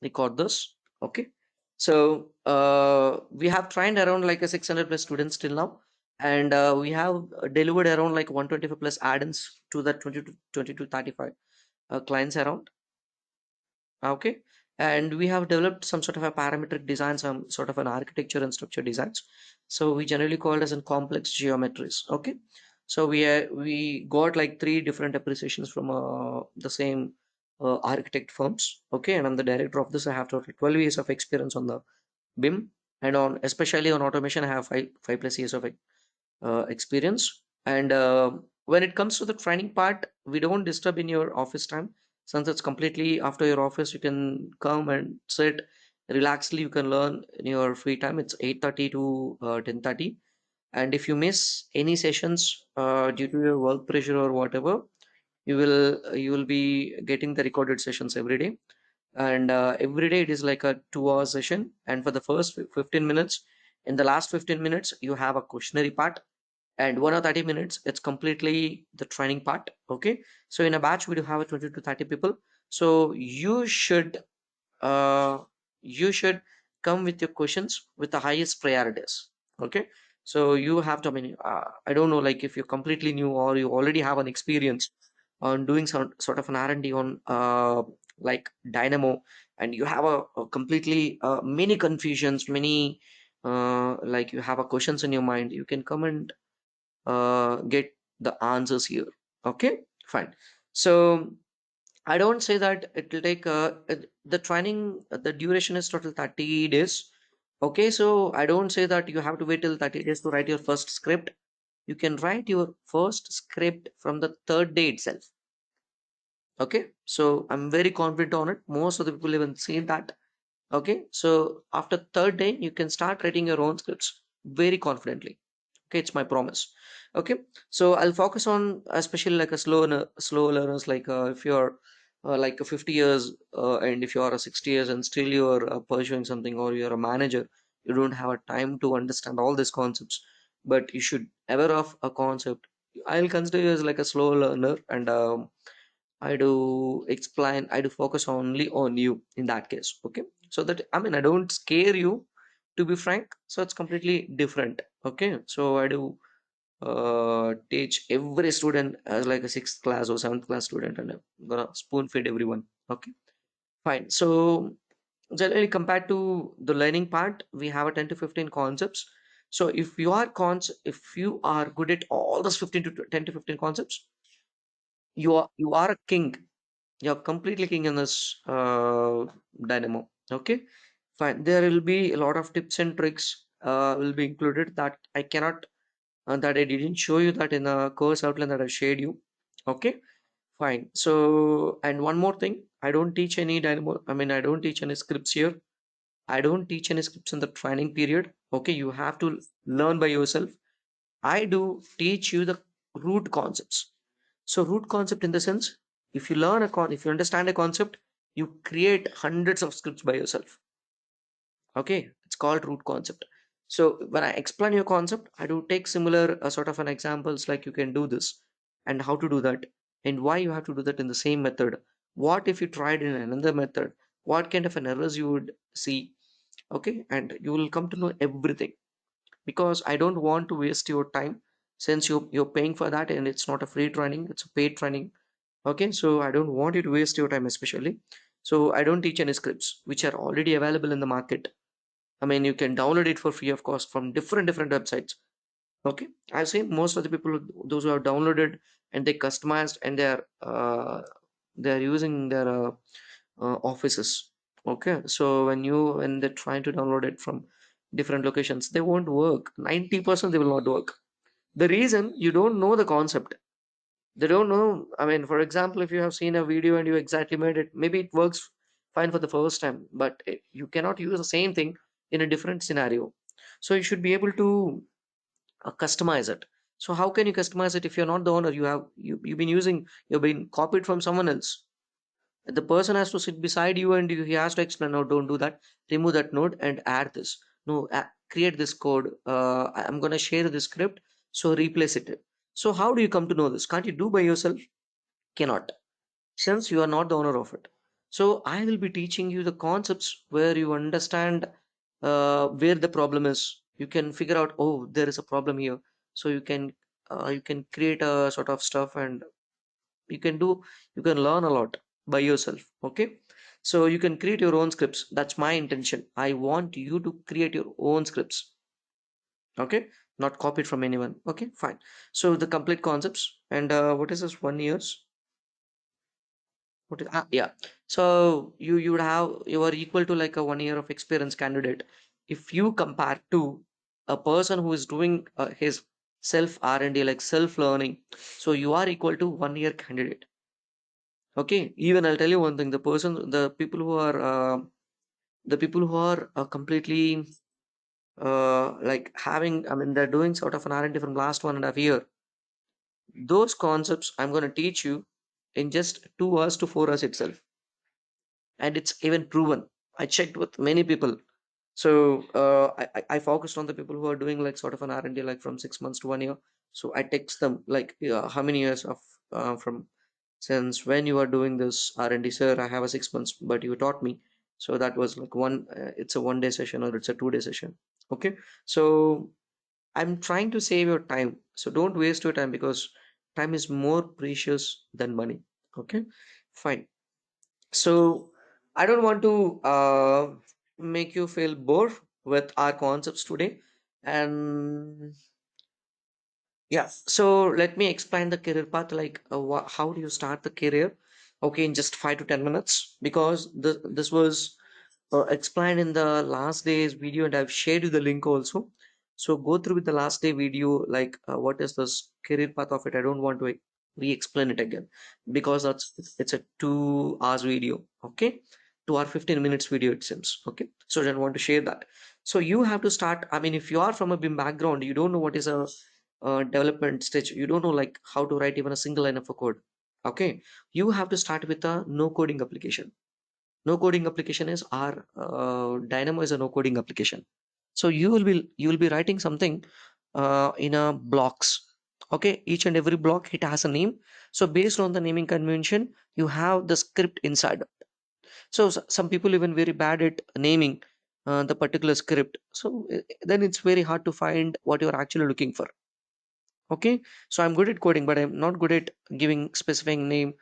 record this. Okay. So we have trained around like a 600 plus students till now, and we have delivered around like 125 plus add-ins to that 20 to 35 clients around. Okay. And we have developed some sort of a parametric design, some sort of an architecture and structure designs. So we generally call it as in complex geometries. Okay. So we got like three different appreciations from the same architect firms. Okay. And I'm the director of this. I have total 12 years of experience on the BIM, and on especially on automation, I have five plus years of experience. And when it comes to the training part, we don't disturb in your office time, since it's completely after your office. You can come and sit relaxedly. You can learn in your free time. It's 8:30 to 10:30. And if you miss any sessions due to your work pressure or whatever, you will be getting the recorded sessions every day. And every day it is like a 2 hour session, and for the first 15 minutes, in the last 15 minutes you have a questionnaire part, and 1 or 30 minutes it's completely the training part. Okay. So in a batch we do have a 20 to 30 people. So uh you should come with your questions with the highest priorities. Okay. So you have to, I mean, I don't know, like if you're completely new or you already have an experience on doing some sort of an R&D on like Dynamo, and you have a completely many confusions, many like you have a questions in your mind, you can come and get the answers here. Okay, fine. So I don't say that it will take the training, the duration is total 30 days. Okay, so I don't say that you have to wait till 30 days to write your first script. You can write your first script from the third day itself. Okay, so I'm very confident on it. Most of the people even seen that. Okay, so after third day, you can start writing your own scripts very confidently. Okay, it's my promise. Okay, so I'll focus on especially like a slow learners, like if you're like a 50 years and if you are a 60 years and still you're pursuing something, or you're a manager, you don't have a time to understand all these concepts, but you should aware of a concept. I'll consider you as like a slow learner, and I do explain, I do focus only on you in that case. Okay. So that, I mean, I don't scare you, to be frank. So it's completely different. Okay. So I do teach every student as like a sixth class or seventh class student, and I'm gonna spoon feed everyone. Okay. Fine. So generally compared to the learning part, we have a 10 to 15 concepts. So if you are good at all those 15 to 10 to 15 concepts, you are a king. You're completely king in this Dynamo. Okay, fine. There will be a lot of tips and tricks will be included that I cannot, that I didn't show you that in the course outline that I shared you. Okay, fine. So, and one more thing, I don't teach any Dynamo. I mean, I don't teach any scripts here. I don't teach any scripts in the training period. Okay, you have to learn by yourself. I do teach you the root concepts. So root concept in the sense, if you understand a concept, you create hundreds of scripts by yourself. Okay, it's called root concept. So when I explain your concept, I do take similar sort of an examples, like you can do this and how to do that, and why you have to do that in the same method. What if you tried in another method? What kind of an errors you would see? Okay, and you will come to know everything, because I don't want to waste your time, since you're paying for that and it's not a free training, it's a paid training. Okay, so I don't want you to waste your time especially. So I don't teach any scripts which are already available in the market. I mean, you can download it for free of cost from different websites. Okay, I've seen most of the people, those who have downloaded and they customized, and they're using their offices. Okay, so when they're trying to download it from different locations, they won't work. 90% they will not work. The reason, you don't know the concept. They don't know. I mean, for example, if you have seen a video and you exactly made it, maybe it works fine for the first time, but you cannot use the same thing in a different scenario. So you should be able to customize it. So how can you customize it if you're not the owner? You've been using, you've been copied from someone else. The person has to sit beside you, and he has to explain, no, don't do that, remove that node and add this. No, create this code. I'm going to share the script, so replace it. So how do you come to know this? Can't you do by yourself? Cannot, since you are not the owner of it. So I will be teaching you the concepts where you understand where the problem is. You can figure out, oh, there is a problem here. So you can create a sort of stuff, and you can do you can learn a lot by yourself. Okay, so you can create your own scripts. That's my intention. I want you to create your own scripts. Okay, not copied from anyone. Okay, fine. So the complete concepts, and what is this 1 years? What is, yeah. So you would have, you are equal to like a 1 year of experience candidate. If you compare to a person who is doing his self R&D, like self learning, so you are equal to 1 year candidate. Okay, even I'll tell you one thing: the people who are completely like having, I mean, they're doing sort of an R&D from last 1.5 year. Those concepts I'm going to teach you in just 2 hours to 4 hours itself, and it's even proven. I checked with many people. So I focused on the people who are doing like sort of an R&D like from 6 months to 1 year. So I text them like, yeah, how many years of from since when you are doing this R&D, sir? I have a 6 months, but you taught me. So that was like it's a 1 day session or it's a 2 day session. Okay, so I'm trying to save your time. So don't waste your time, because time is more precious than money. Okay, fine. So I don't want to make you feel bored with our concepts today. And yeah, so let me explain the career path. Like, how do you start the career? Okay, in just 5 to 10 minutes, because this was explained in the last day's video, and I've shared you the link also. So go through with the last day video, like what is this career path of it. I don't want to re-explain it again, because it's a 2 hours video. Okay, 2 hour 15 minutes video it seems. Okay, so I don't want to share that. So you have to start. I mean, if you are from a BIM background, you don't know what is a development stage. You don't know like how to write even a single line of a code. Okay, you have to start with a no coding application. No coding application is our Dynamo is a no coding application. So you will be writing something in a blocks. Okay, each and every block it has a name. So based on the naming convention, you have the script inside. So some people even very bad at naming the particular script. So then it's very hard to find what you're actually looking for. Okay, so I'm good at coding, but I'm not good at giving specific name.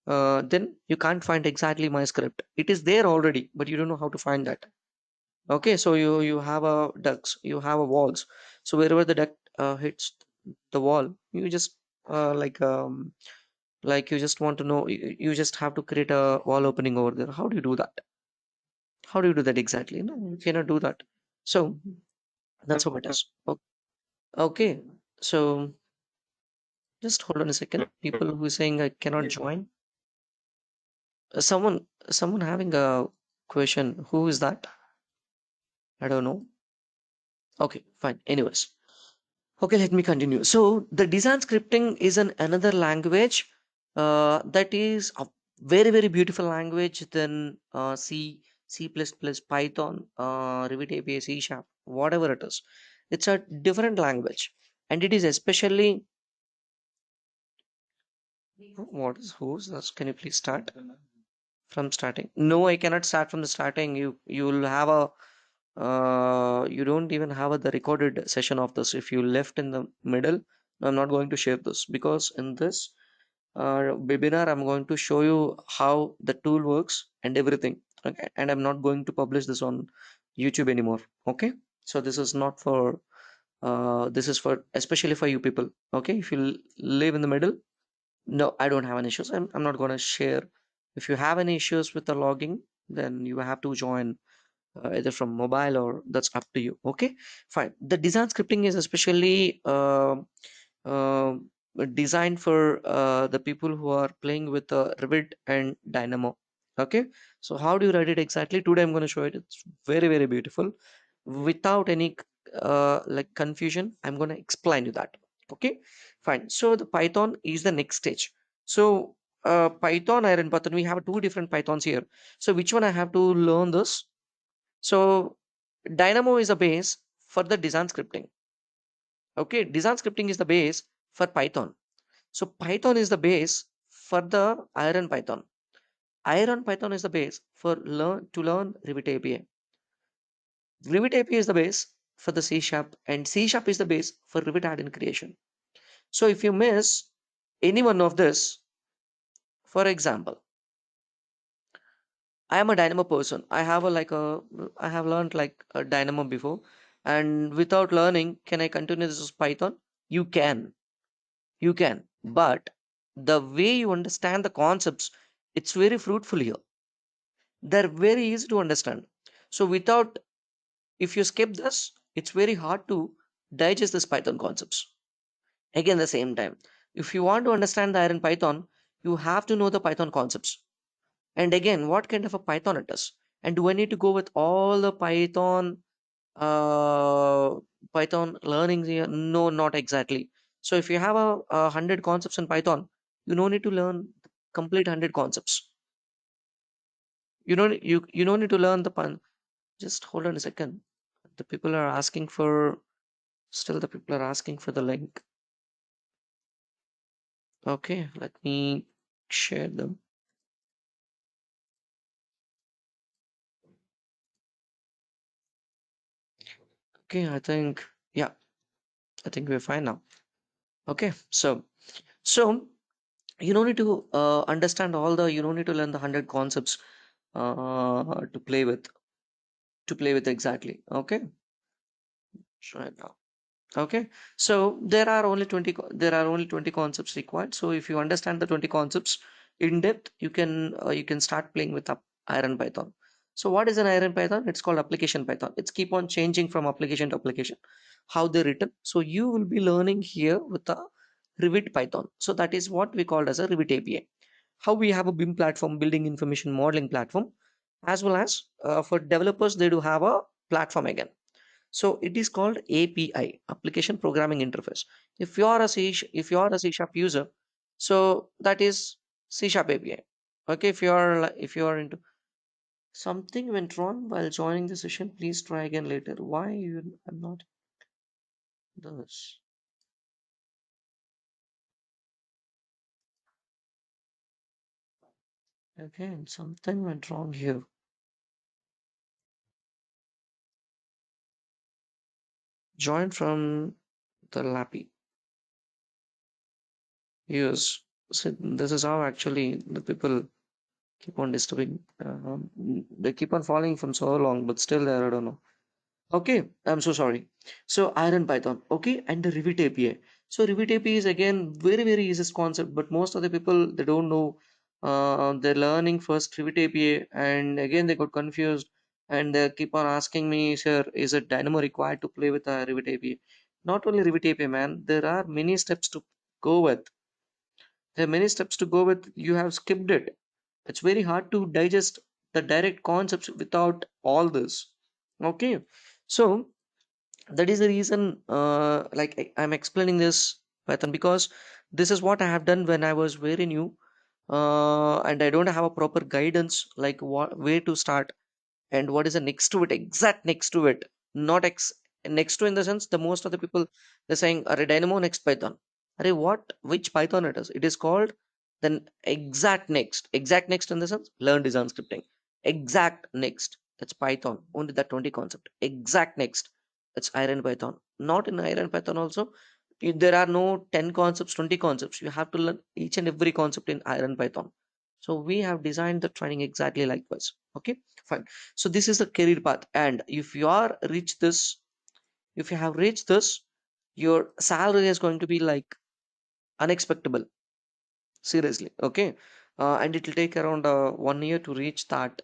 Then you can't find exactly my script. It is there already, but you don't know how to find that. Okay, so you have a ducts, you have a walls. So wherever the duct hits the wall, you just like you just want to know. You just have to create a wall opening over there. How do you do that? How do you do that exactly? No, you cannot do that. So that's how it is. Okay, so just hold on a second. People who are saying I cannot join. Someone having a question. Who is that? I don't know. Okay, fine. Anyways, okay, let me continue. So the design scripting is another language that is a very very beautiful language than C, C++, Python, Revit API, C Sharp, whatever it is. It's a different language, and it is especially what is who's this? Can you please start from starting? No, I cannot start from the starting. You'll have a you don't even have the recorded session of this. If you left in the middle, I'm not going to share this, because in this webinar I'm going to show you how the tool works and everything. Okay, and I'm not going to publish this on YouTube anymore. Okay, so this is not for this is for especially for you people. Okay, if you live in the middle, no, I don't have any issues. I'm not going to share. If you have any issues with the logging, then you have to join either from mobile, or that's up to you. Okay, fine. The design scripting is especially uh, designed for the people who are playing with Revit and Dynamo. Okay, so how do you write it exactly? Today I'm going to show it. It's very very beautiful. Without any like confusion, I'm going to explain you that. Okay, fine. So the Python is the next stage. So Python, Iron Python, we have two different Pythons here. So which one I have to learn this? So Dynamo is a base for the design scripting. Okay, design scripting is the base for Python. So Python is the base for the Iron Python. Iron Python is the base for learn Revit API. Revit API is the base for the C Sharp, and C Sharp is the base for Revit add-in creation. So if you miss any one of this, for example, I am a Dynamo person. I have learned like a Dynamo before, and without learning, can I continue this with Python? You can, you can, but the way you understand the concepts, it's very fruitful here. They're very easy to understand. So without, if you skip this, it's very hard to digest this Python concepts. Again, the same time, if you want to understand the iron Python, you have to know the Python concepts. And again, what kind of a Python it is. And do I need to go with all the uh, Python learnings here? No, not exactly. So if you have a 100 concepts in Python, you don't need to learn the complete 100 concepts. You don't need to learn the pun. Just hold on a second. The people are asking for still the people are asking for the link. Okay, let me share them. Okay, yeah, I think we're fine now. Okay, so you don't need to understand all the you don't need to learn the 100 concepts to play with exactly. Okay, right now. Okay, so there are only 20 concepts required. So if you understand the 20 concepts in depth, you can start playing with iron Python. So what is an iron Python? It's called application Python. It's keep on changing from application to application, how they're written. So you will be learning here with the Revit Python. So that is what we called as a Revit API. How we have a BIM platform, building information modeling platform, as well as for developers they do have a platform again. So it is called API, Application Programming Interface. If you are a C Sharp user, so that is C Sharp API. Okay, if you are into something went wrong while joining the session, please try again later. Why you I'm not this? Again, something went wrong here. Join from the Lappy. Yes. So this is how actually the people keep on disturbing. They keep on falling from so long, but still there. I don't know. Okay, I'm so sorry. So Iron Python, okay, and the Revit API. So Revit API is again very easiest concept, but most of the people they don't know. They're learning first Revit API, and again they got confused, and they keep on asking me, sir, is it Dynamo required to play with a Revit API? Not only Revit API, man. There are many steps to go with. There are many steps to go with. You have skipped it. It's very hard to digest the direct concepts without all this. Okay, so that is the reason I'm explaining this Python because this is what I have done when I was very new, and I don't have a proper guidance like what where to start and what is the next to it, exact next to it, not next to in the sense the most of the people they're saying are Dynamo next Python. Are what which Python it is? It is called then exact next in the sense learn design scripting. Exact next, that's Python, only that 20 concept. Exact next, that's Iron Python. Not in Iron Python also. There are no 10 concepts, 20 concepts. You have to learn each and every concept in Iron Python. So we have designed the training exactly likewise. Okay, fine. So this is the career path, and if you have reached this, your salary is going to be like unexpectable. Seriously, okay. And it will take around 1 year to reach that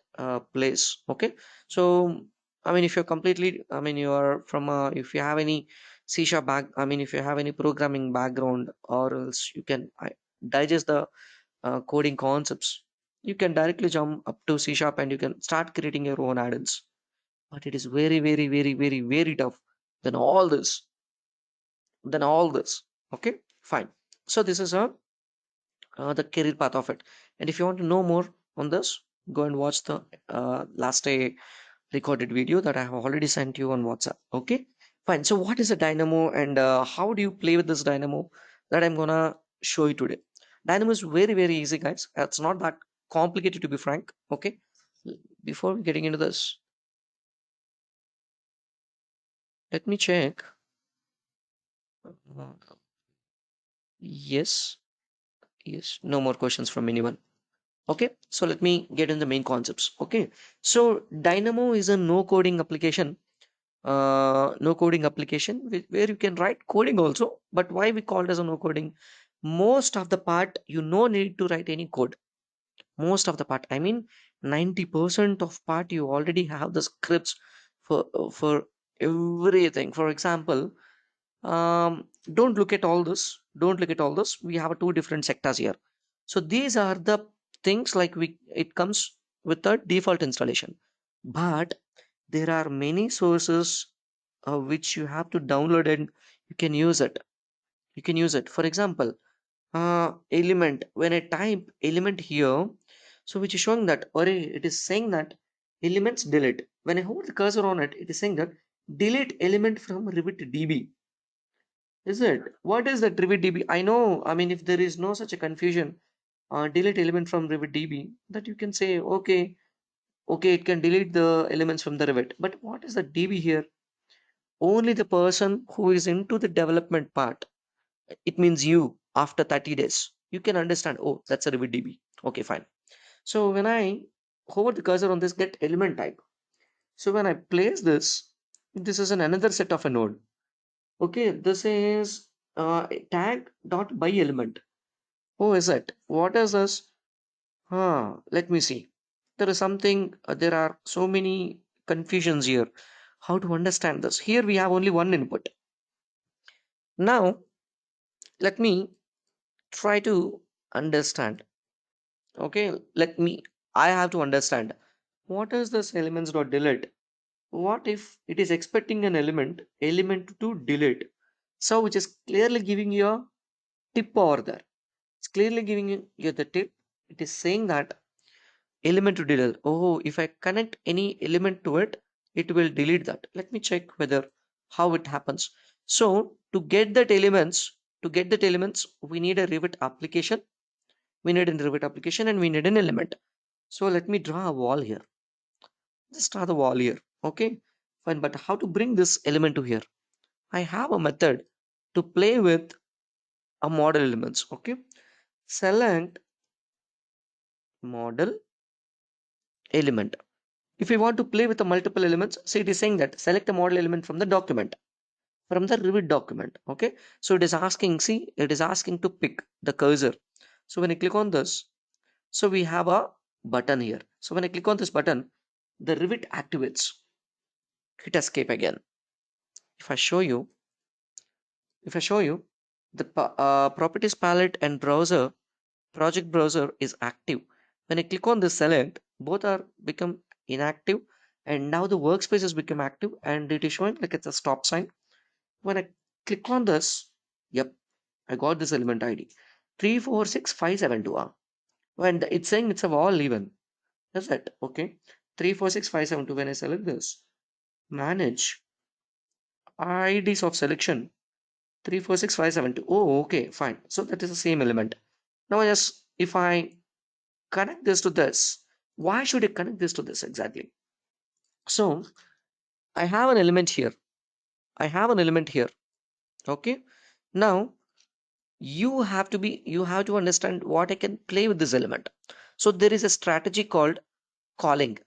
place. Okay, so I mean, if you're completely, I mean, you are from if you have any C sharp back, I mean, if you have any programming background, or else you can digest the coding concepts, you can directly jump up to C sharp and you can start creating your own add-ins. But it is very tough than all this, than all this. Okay, fine. So this is the career path of it. And if you want to know more on this, go and watch the last day recorded video that I have already sent you on WhatsApp. Okay, fine. So what is a Dynamo and how do you play with this Dynamo that I'm gonna show you today? Dynamo is very easy, guys. It's not that. complicated, to be frank. Okay, before getting into this, let me check. Uh, yes, yes, no more questions from anyone. Okay, so let me get in the main concepts. Okay, so Dynamo is a no coding application, no coding application where you can write coding also. But why we call it as a no coding? Most of the part you no need to write any code. Most of the part, I mean 90% of part you already have the scripts for everything. For example, don't look at all this. Don't look at all this. We have two different sectors here. So these are the things like we it comes with the default installation. But there are many sources which you have to download and you can use it. You can use it. For example, element. When I type element here, so which is showing that, or it is saying that elements delete. When I hold the cursor on it, it is saying that delete element from Revit DB. Is it? What is that Revit DB? I know, I mean, if there is no such a confusion, delete element from Revit DB, that you can say, okay, okay, it can delete the elements from the Revit. But what is the DB here? Only the person who is into the development part. It means you after 30 days. You can understand, oh, that's a Revit DB. Okay, fine. So when I hover the cursor on this get element type, so when I place this is an another set of a node. Okay, this is tag dot by element. Oh, is it? What is this? Let me see. There is something, there are so many confusions here. How to understand this? Here we have only one input. Now, let me try to understand. Okay, I have to understand. What is this elements dot delete? What if it is expecting an element to delete? So, which is clearly giving you a tip over there. It's clearly giving you the tip. It is saying that element to delete. Oh, if I connect any element to it, it will delete that. Let me check whether how it happens. So to get that elements, we need a Revit application. We need a Revit application and we need an element. So let me draw a wall here. Just draw the wall here. Okay, fine. But how to bring this element to here? I have a method to play with a model elements. Okay, select model element. If we want to play with the multiple elements, see it is saying that select a model element from the document, from the Revit document. Okay, so it is asking, see, it is asking to pick the cursor. So when I click on this, so we have a button here. So when I click on this button, the Revit activates. Hit escape again. If I show you, if I show you, the properties palette and browser, project browser is active. When I click on this select, both are become inactive, and now the workspace has become active and it is showing like it's a stop sign. When I click on this, yep, I got this element ID 346572. When it's saying it's a wall even. Is that okay? 346572. When I select this, manage IDs of selection 346572. Oh, okay, fine. So that is the same element. Now, yes, if I connect this to this, why should I connect this to this exactly? So I have an element here. I have an element here. Okay. Now you have to understand what I can play with this element. So there is a strategy called calling.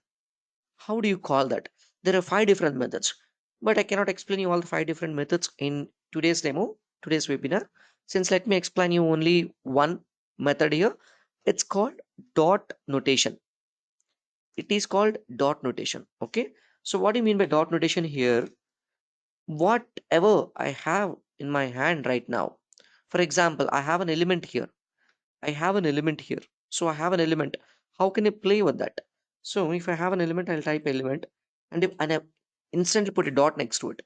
How do you call that? There are five different methods, but I cannot explain you all the five different methods in today's demo, today's webinar. Since let me explain you only one method here. It's called dot notation. It is called dot notation. Okay. So what do you mean by dot notation here? Whatever I have in my hand right now. For example, I have an element here. I have an element here. So I have an element. How can I play with that? So if I have an element, I'll type element and I instantly put a dot next to it.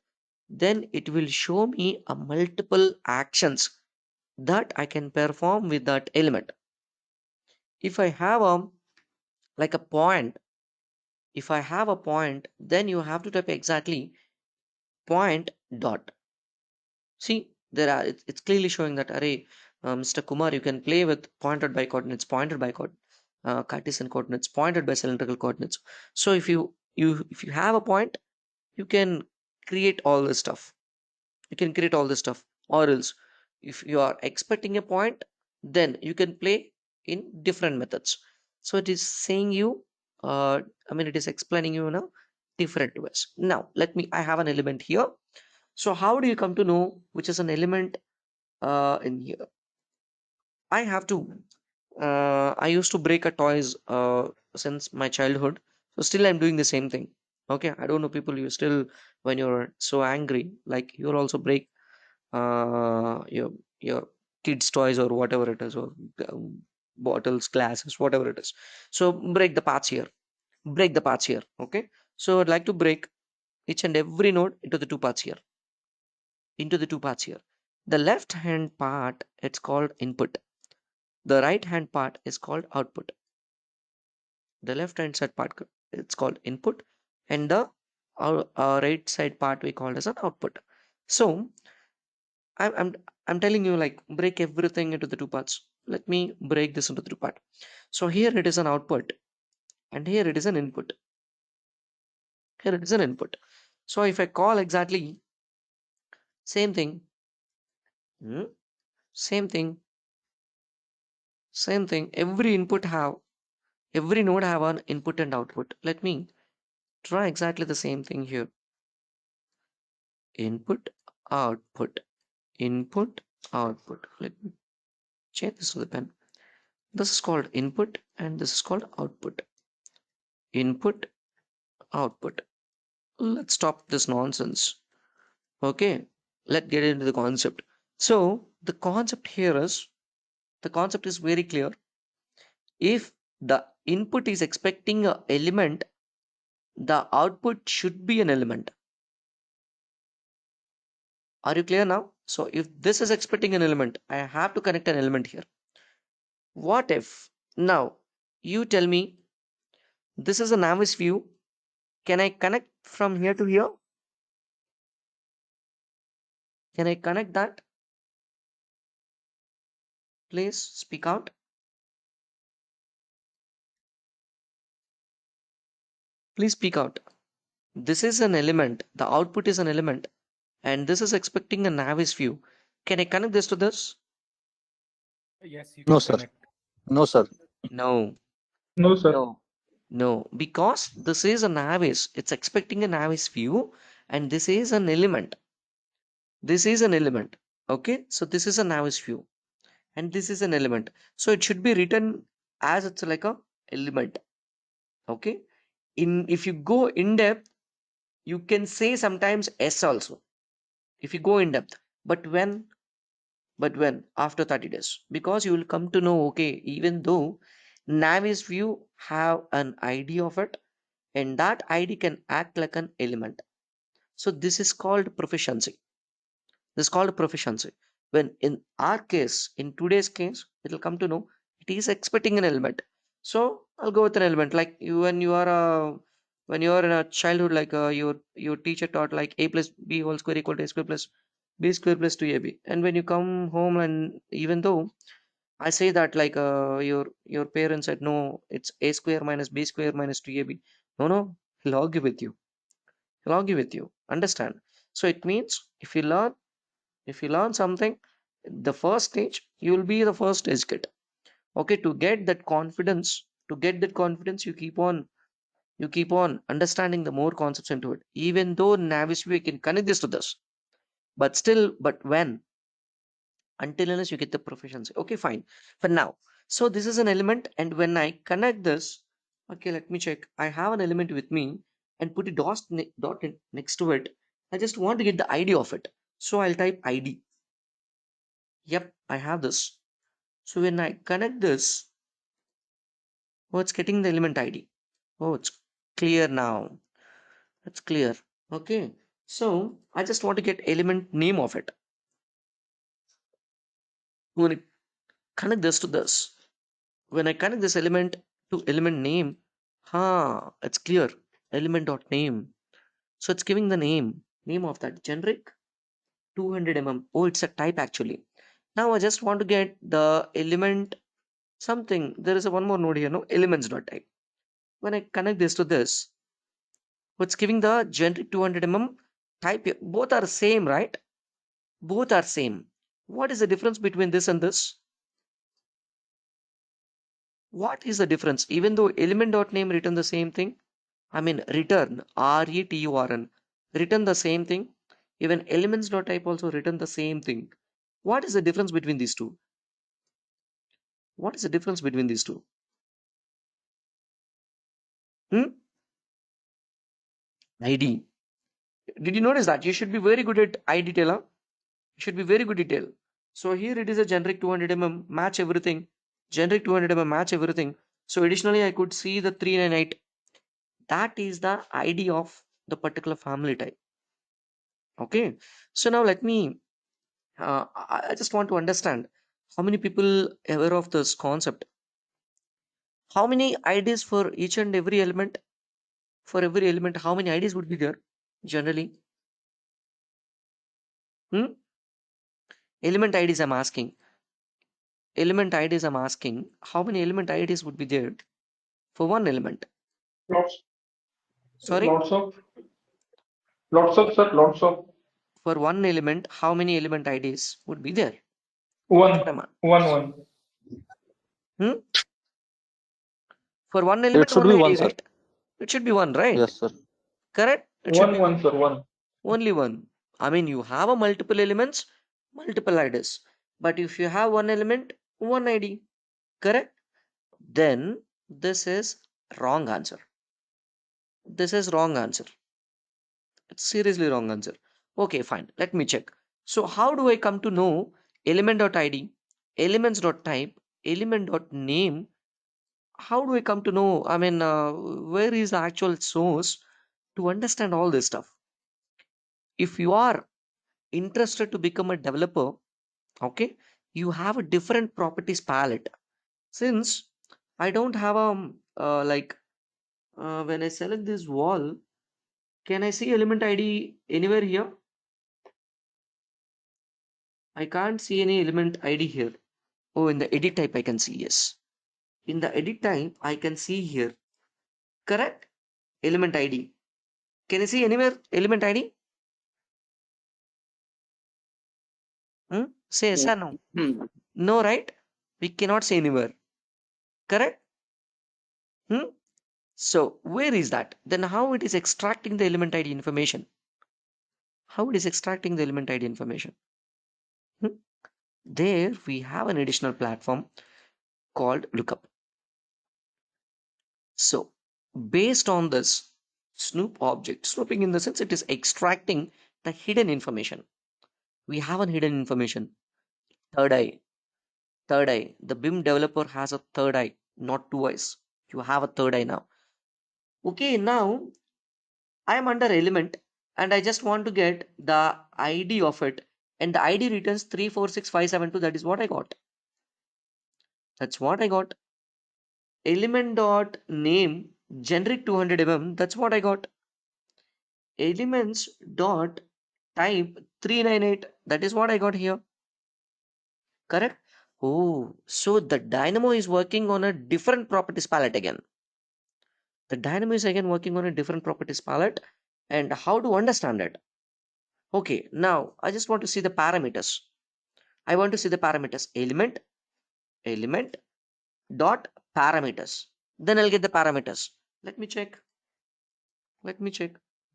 Then it will show me a multiple actions that I can perform with that element. If I have like a point, if I have a point, then you have to type exactly point dot. See, it's clearly showing that array, Mr. Kumar, you can play with pointed by coordinates, pointed by coordinates. Cartesian coordinates pointed by cylindrical coordinates. So if you have a point, you can create all this stuff. You can create all this stuff. Or else, if you are expecting a point, then you can play in different methods. So it is saying you, it is explaining you in a different ways. Now I have an element here. So how do you come to know which is an element in here? I have to I used to break a toys since my childhood. So still I'm doing the same thing. Okay, I don't know, people, you still, when you're so angry, like you'll also break your kids toys or whatever it is, or bottles, glasses, whatever it is. So break the parts here, break the parts here. Okay, so I'd like to break each and every node into the two parts here, into the two parts here. The left hand part, it's called input. The right hand part is called output. The left hand side part, it's called input, and the right side part we call as an output. So I'm, I'm I'm telling you, like, break everything into the two parts. Let me break this into the two part. So here it is an output, and here it is an input. Here it is an input. So if I call exactly same thing, hmm, same thing, same thing, every node have an input and output. Let me try exactly the same thing here. Input, output, input, output. Let me change this to the pen. This is called input and this is called output. Input, output. Let's stop this nonsense. Okay, let's get into the concept. So the concept is very clear. If the input is expecting a element, the output should be an element. Are you clear now? So if this is expecting an element, I have to connect an element here. What if now you tell me this is a Navis view? Can I connect from here to here? Can I connect that? Please speak out. Please speak out. This is an element. The output is an element. And this is expecting a Navis view. Can I connect this to this? Yes, you No, can sir. connect. No, sir. No, No, sir. no, no. Because this is a Navis. It's expecting a Navis view. And this is an element. This is an element. Okay. So this is a Navis view. And this is an element. So it should be written as it's like a element. Okay. If you go in depth, you can say sometimes S also. If you go in depth. But when after 30 days, because you will come to know, okay, even though Navis view have an ID of it, and that ID can act like an element. So this is called proficiency. This is called proficiency. When in our case, in today's case, it will come to know it is expecting an element. So I'll go with an element. Like you, when you are in a childhood, like your teacher taught like a plus b whole square equal to a square plus b square plus 2ab. And when you come home, and even though I say that, like your parents said no, it's a square minus b square minus 2ab. No, no, he'll argue with you. He'll argue with you. Understand? So it means if you learn something, the first stage, you will be the first stage kid. Okay, to get that confidence, you keep on understanding the more concepts into it. Even though Navis we can connect this to this, but still, but when, until unless you get the proficiency. Okay, fine. For now, so this is an element, and when I connect this, okay, let me check. I have an element with me and put a dot next to it. I just want to get the ID of it, so I'll type ID. Yep, I have this. So when I connect this, oh, it's getting the element ID. Oh, it's clear now. It's clear. Okay. So I just want to get element name of it. When I connect this to this, when I connect this element to element name, it's clear. Element dot name. So it's giving the name of that generic 200 mm. Oh, it's a type actually. Now I just want to get the element something. There is a one more node here, no, elements.type. When I connect this to this, what's giving the generic 200 type here? Both are same, right? Both are same. What is the difference between this and this? What is the difference? Even though element.name written the same thing, I mean return return written the same thing. Even elements.type also written the same thing. What is the difference between these two? What is the difference between these two? Hmm? ID. Did you notice that? You should be very good at ID detail. Huh? You should be very good detail. So here it is a generic 200 match everything. Generic 200 match everything. So additionally, I could see the 398. That is the ID of the particular family type. Okay. So now let me. I just want to understand how many people aware of this concept. How many IDs for each and every element? For every element, how many IDs would be there generally? Hmm? Element IDs I'm asking. Element IDs I'm asking. How many element IDs would be there for one element? Lots, Sorry? lots of, lots of, sir, lots of. For one element, how many element IDs would be there? That's what One, I'm asking. one. Hmm? For one It element, should one be ID, one, sir. right? It should be one, right? Yes, sir. Correct? It should be One, sir, one. only one. I mean, you have a multiple elements, multiple IDs. But if you have one element, one ID. Correct? Then this is wrong answer. This is wrong answer. It's seriously wrong answer. Okay, fine. Let me check. So how do I come to know element.id, elements.type, element.name? How do I come to know? I mean, where is the actual source to understand all this stuff? If you are interested to become a developer, okay, you have a different properties palette. Since I don't have a when I select this wall, can I see element ID anywhere here? I can't see any element ID here. Oh, in the edit type I can see, yes. In the edit type I can see here. Correct? Element ID. Can you see anywhere element ID? Hmm? Say yes or no? No, right? We cannot see anywhere. Correct? Hmm? So where is that? Then how it is extracting the element ID information? How it is extracting the element ID information? Hmm? There we have an additional platform called lookup. So based on this snoop object, snooping in the sense it is extracting the hidden information. We have a hidden information. Third eye. Third eye. The BIM developer has a third eye, not two eyes. You have a third eye now. Okay, now I am under element and I just want to get the ID of it. And the ID returns 346572. That is what I got. That's what I got. Element dot name generic 200 That's what I got. Elements dot type 398. That is what I got here. Correct? Oh, so the Dynamo is working on a different properties palette again. The Dynamo is again working on a different properties palette. And how to understand it? Okay, now I just want to see the parameters. I want to see the parameters element dot parameters. Then I'll get the parameters. Let me check. Let me check.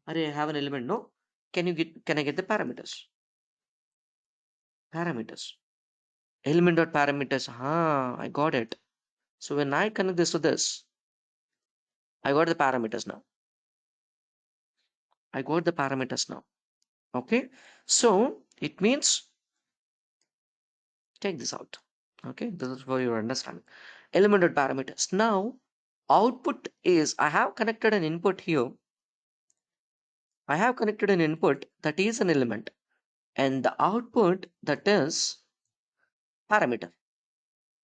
Array, I have an element. No. Can I get the parameters? Parameters. Element dot parameters. I got it. So when I connect this to this, I got the parameters now. I got the parameters now. Okay. So it means take this out. Okay. This is for your understanding. Element dot parameters. Now output is I have connected an input here. I have connected an input that is an element and the output that is parameter.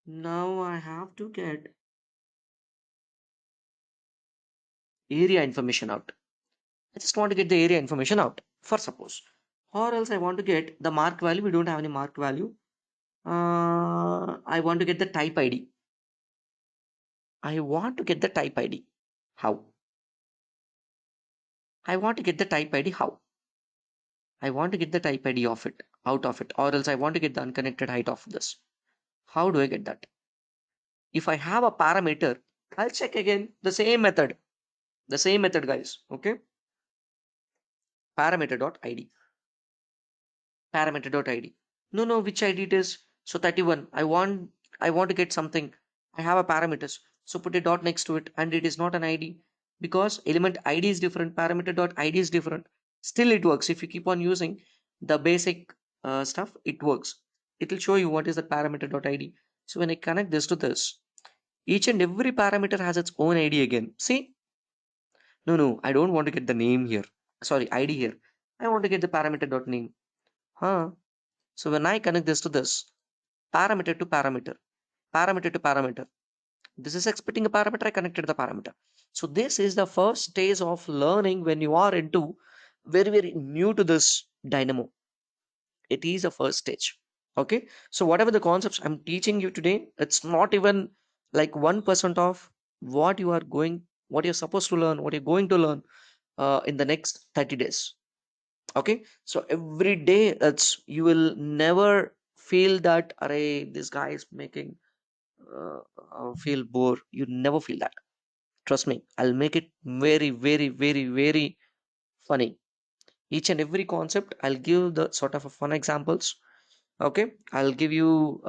Now I have to get area information out. I just want to get the area information out for suppose, or else I want to get the mark value. We don't have any mark value. I want to get the type ID. I want to get the type ID. How? I want to get the type ID. How? I want to get the type ID of it, out of it, or else I want to get the unconnected height of this. How do I get that? If I have a parameter, I'll check again the same method. The same method, guys. Okay. Parameter.id. Parameter.id. No, which ID it is? So 31. I want to get something. I have a parameters. So put a dot next to it, and it is not an ID because element ID is different, parameter.id is different. Still it works. If you keep on using the basic stuff, it works. It will show you what is the parameter.id. So when I connect this to this, each and every parameter has its own ID again. See? No, I don't want to get the name here. Sorry, ID here. I want to get the parameter.name. Huh? So when I connect this to this, parameter to parameter, parameter to parameter, this is expecting a parameter, I connected the parameter. So this is the first stage of learning when you are into very new to this Dynamo. It is a first stage. Okay. So whatever the concepts I'm teaching you today, it's not even like 1% of what you're supposed to learn, what you're going to learn in the next 30 days. Okay, so every day it's you will never feel that array this guy is making feel bored. You never feel that. Trust me, I'll make it very funny. Each and every concept I'll give the sort of a fun examples. Okay, I'll give you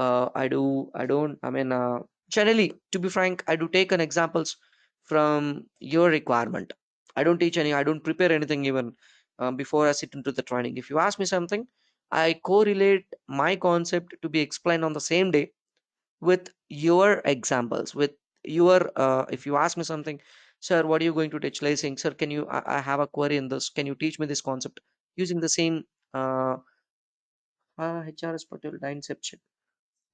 generally, to be frank, I do take an examples from your requirement. I don't prepare anything even before I sit into the training. If you ask me something, I correlate my concept to be explained on the same day with your examples, with your if you ask me something, sir, what are you going to teach lacing? Sir, can you I have a query in this, can you teach me this concept using the same uh, HRS Patel Inception.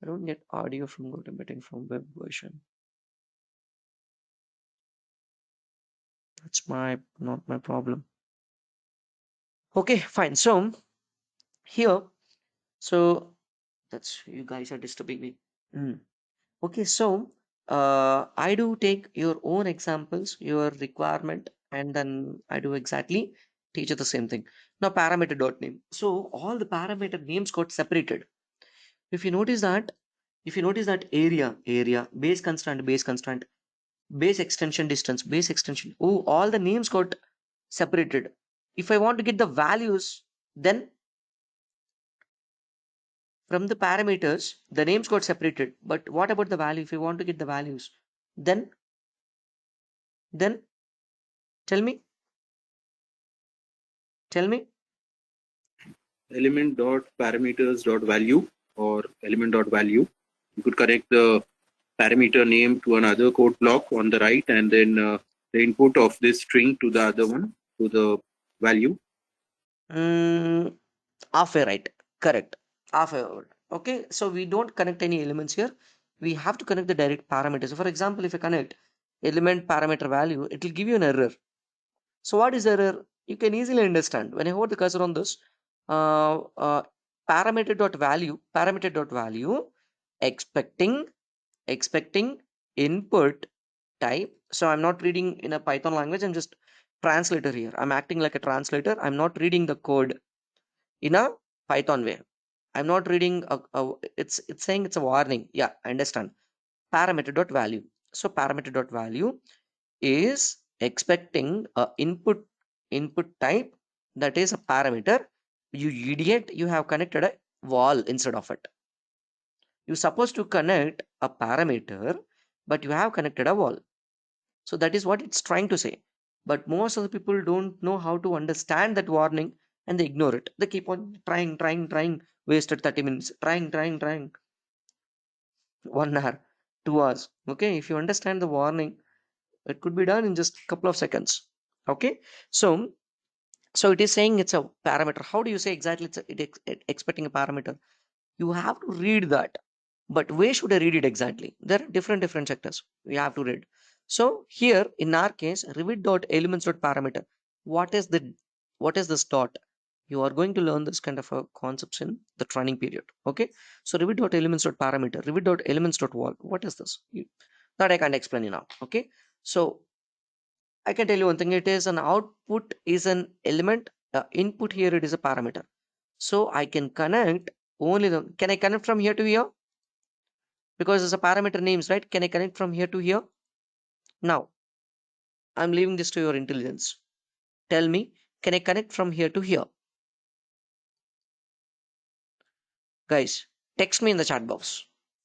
I don't get audio from automating from web version. That's not my problem. Okay, fine. So here, so that's you guys are disturbing me. Mm. Okay, so I do take your own examples, your requirement, and then I do exactly teach you the same thing. Now parameter dot name. So all the parameter names got separated. If you notice that, area, base constraint, base extension distance, base extension, oh, all the names got separated. If I want to get the values, then from the parameters the names got separated, but what about the value? If you want to get the values, then tell me. Element dot parameters dot value or element dot value. You could connect the parameter name to another code block on the right, and then the input of this string to the other one to the value. mm, Halfway right, correct, halfway over. Okay, so we don't connect any elements here, we have to connect the direct parameters. So for example, if I connect element parameter value, it will give you an error. So what is error? You can easily understand when I hold the cursor on this uh, uh, parameter dot value expecting input type. So I'm not reading in a Python language, I'm just translator here, I'm acting like a translator, I'm not reading the code in a Python way. I'm not reading it's saying it's a warning. Yeah, I understand. Parameter dot value. So parameter dot value is expecting a input type that is a parameter. You idiot, you have connected a wall instead of it. You're supposed to connect a parameter, but you have connected a wall. So that is what it's trying to say. But most of the people don't know how to understand that warning and they ignore it. They keep on trying, wasted 30 minutes, trying, 1 hour, 2 hours. Okay, if you understand the warning, it could be done in just a couple of seconds. Okay, so it is saying it's a parameter. How do you say exactly it's expecting a parameter? You have to read that, but where should I read it exactly? There are different sectors we have to read. So here in our case, revit dot elements dot parameter. What is the what is this dot? You are going to learn this kind of a concepts in the training period. Okay, so revit dot elements dot parameter, revit dot elements dot wall. What is this? That I can't explain you now. Okay, so I can tell you one thing. It is an output is an element. Input here it is a parameter. So I can connect only the. Can I connect from here to here? Because it's a parameter names, right? Can I connect from here to here? Now I'm leaving this to your intelligence. Tell me, can I connect from here to here? Guys, text me in the chat box.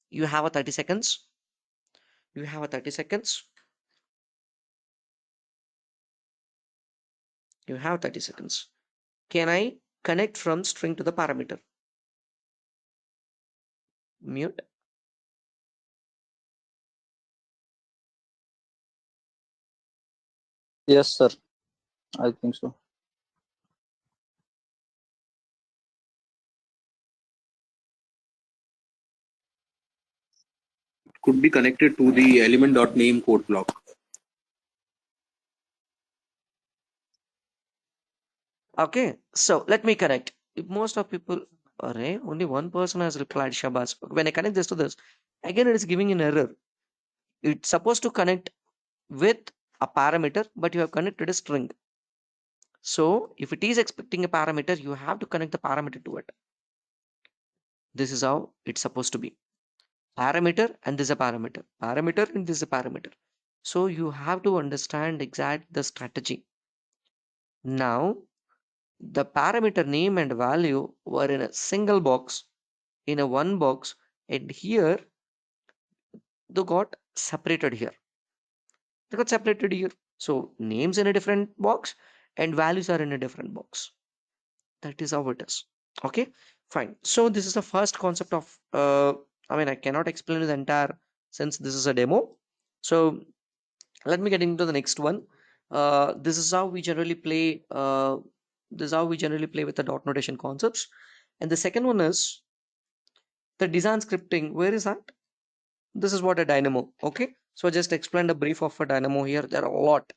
You have a 30 seconds. You have a 30 seconds. You have 30 seconds. Can I connect from string to the parameter? Mute. Yes, sir. I think so. Could be connected to the element.name code block. Okay, so let me connect. If most of people, array, only one person has replied Shabazz. When I connect this to this, again it is giving an error. It's supposed to connect with a parameter, but you have connected a string. So if it is expecting a parameter, you have to connect the parameter to it. This is how it's supposed to be. Parameter and this is a parameter. Parameter and this is a parameter. So you have to understand exact the strategy. Now the parameter name and value were in a single box, in a one box, and here they got separated here. They got separated here. So names in a different box and values are in a different box. That is how it is. Okay, fine. So this is the first concept of I mean I cannot explain the entire since this is a demo. So let me get into the next one. This is how we generally play this is how we generally play with the dot notation concepts. And the second one is the design scripting. Where is that? This is what a dynamo. Okay, so just explain a brief of a dynamo here. There are a lot.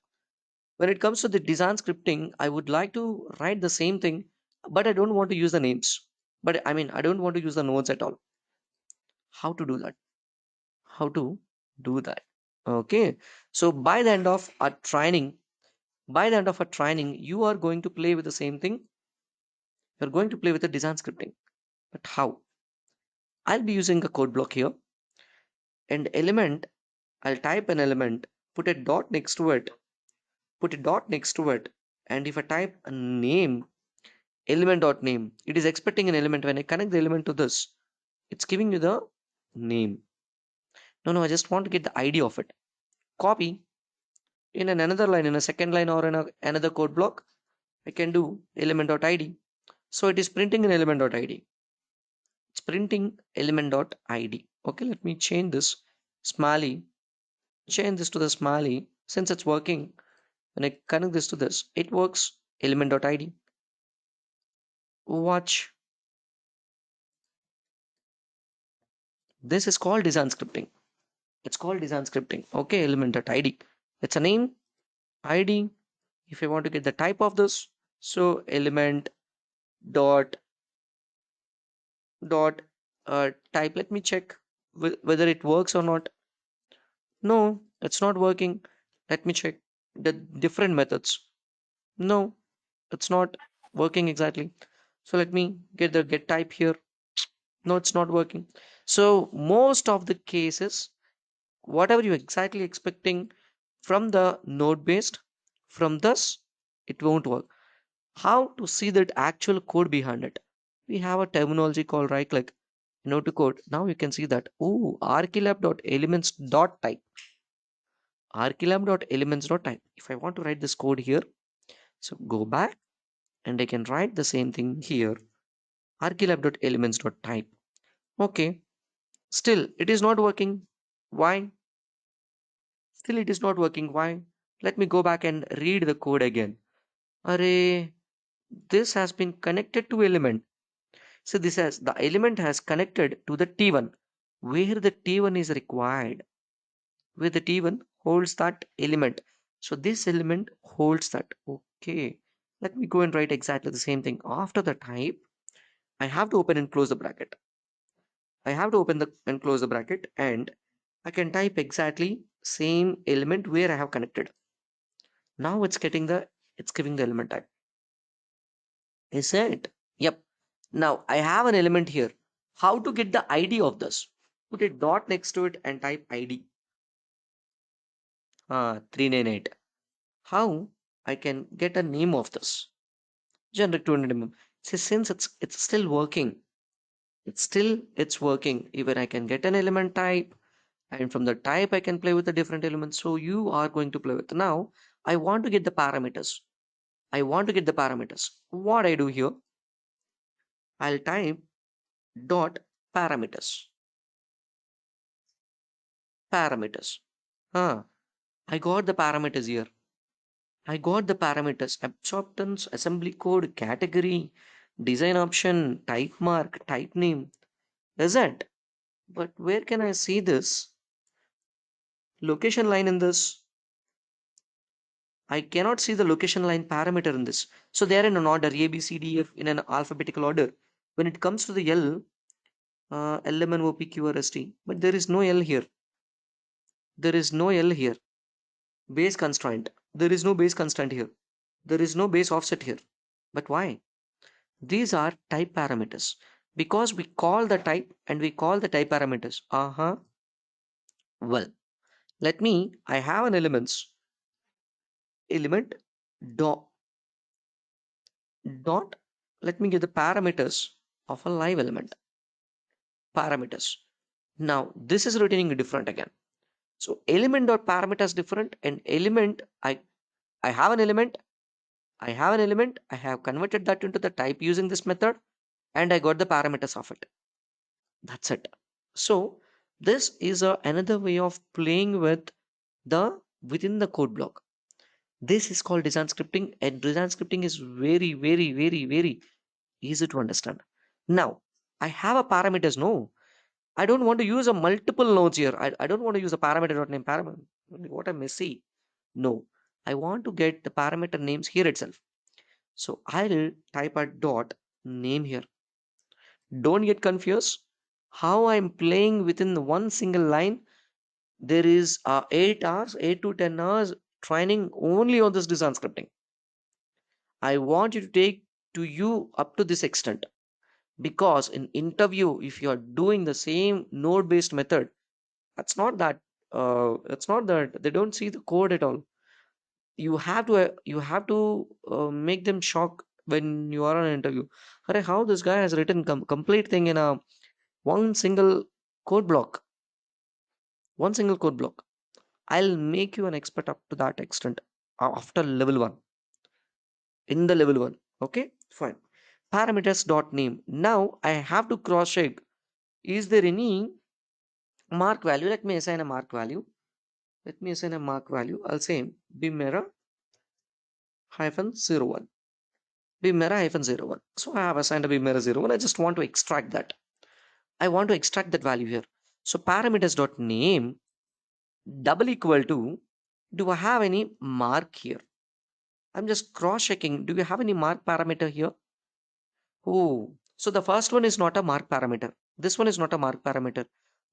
When it comes to the design scripting, I would like to write the same thing, but I don't want to use the names. But I mean, I don't want to use the nodes at all. How to do that? How to do that? Okay, so by the end of our training, you are going to play with the same thing. You're going to play with the design scripting. But how? I'll be using a code block here and element. I'll type an element, put a dot next to it, put a dot next to it. And if I type a name, element dot name, it is expecting an element. When I connect the element to this, it's giving you the name. No, I just want to get the ID of it. Copy in another line, in a second line or in another code block, I can do element.id. So it is printing an element.id. It's printing element.id. Okay, let me change this smiley. Change this to the smiley. Since it's working, when I connect this to this, it works element.id. Watch. This is called design scripting. It's called design scripting. Okay, element.id. It's a name, ID. If I want to get the type of this, so element dot type. Let me check whether it works or not. No, it's not working. Let me check the different methods. No, it's not working exactly. So let me get the get type here. No, it's not working. So most of the cases, whatever you exactly expecting from the node based, from this, it won't work. How to see that actual code behind it? We have a terminology called right click, node to code. Now you can see that, oh, archilab.elements.type. Archilab.elements.type. If I want to write this code here, so go back and I can write the same thing here. Archilab.elements.type. Okay, still it is not working. Why? Still it is not working. Why? Let me go back and read the code again. Array, this has been connected to element. So this has the element has connected to the T1 where the T1 is required, where the T1 holds that element. So this element holds that. Okay. Let me go and write exactly the same thing. After the type, I have to open and close the bracket. I have to open and close the bracket, and I can type exactly same element where I have connected. Now it's giving the element type. Is it? Yep. Now I have an element here. How to get the ID of this? Put a dot next to it and type ID. 398. How I can get a name of this? Generate 200 mm. See, since it's still working, it's working. Even I can get an element type, and from the type I can play with the different elements. So you are going to play with. Now I want to get the parameters. What I do here, I'll type dot parameters. I got the parameters here. Absorptance, assembly code, category, design option, type mark, type name. Is it? But where can I see this location line in this? I cannot see the location line parameter in this. So they are in an order A, B, C, D, F in an alphabetical order. When it comes to the L, L, M, N, O, P, Q, R, S, T, but there is no L here. Base constraint. There is no base constraint here. There is no base offset here. But why? These are type parameters. Because we call the type and we call the type parameters. Well, I have an element dot, let me give the parameters of a live element. Parameters. Now, this is returning different again. So element dot parameters different, and element, I have an element, I have converted that into the type using this method, and I got the parameters of it. That's it. So this is another way of playing with within the code block. This is called design scripting, and design scripting is very, very, very, very easy to understand. Now, I have a parameters. No, I don't want to use a multiple nodes here. I don't want to use a parameter.name parameter. What a messy. No, I want to get the parameter names here itself. So I'll type a dot name here. Don't get confused. How I'm playing within one single line. There is 8 hours, 8 to 10 hours training only on this design scripting. I want you to take to you up to this extent, because in interview, if you are doing the same node based method, it's not that they don't see the code at all. You have to make them shock when you are on an interview. Arey, how this guy has written complete thing in a one single code block. I'll make you an expert up to that extent after level 1. In the level 1. Okay, fine. Parameters dot name. Now I have to cross check. Is there any mark value? Let me assign a mark value. I'll say bimera -01. So I have assigned a bimera 01. I just want to extract that. Value here. So parameters dot name double equal to, do I have any mark here? I'm just cross checking. Do you have any mark parameter here? Oh, so the first one is not a mark parameter. This one is not a mark parameter.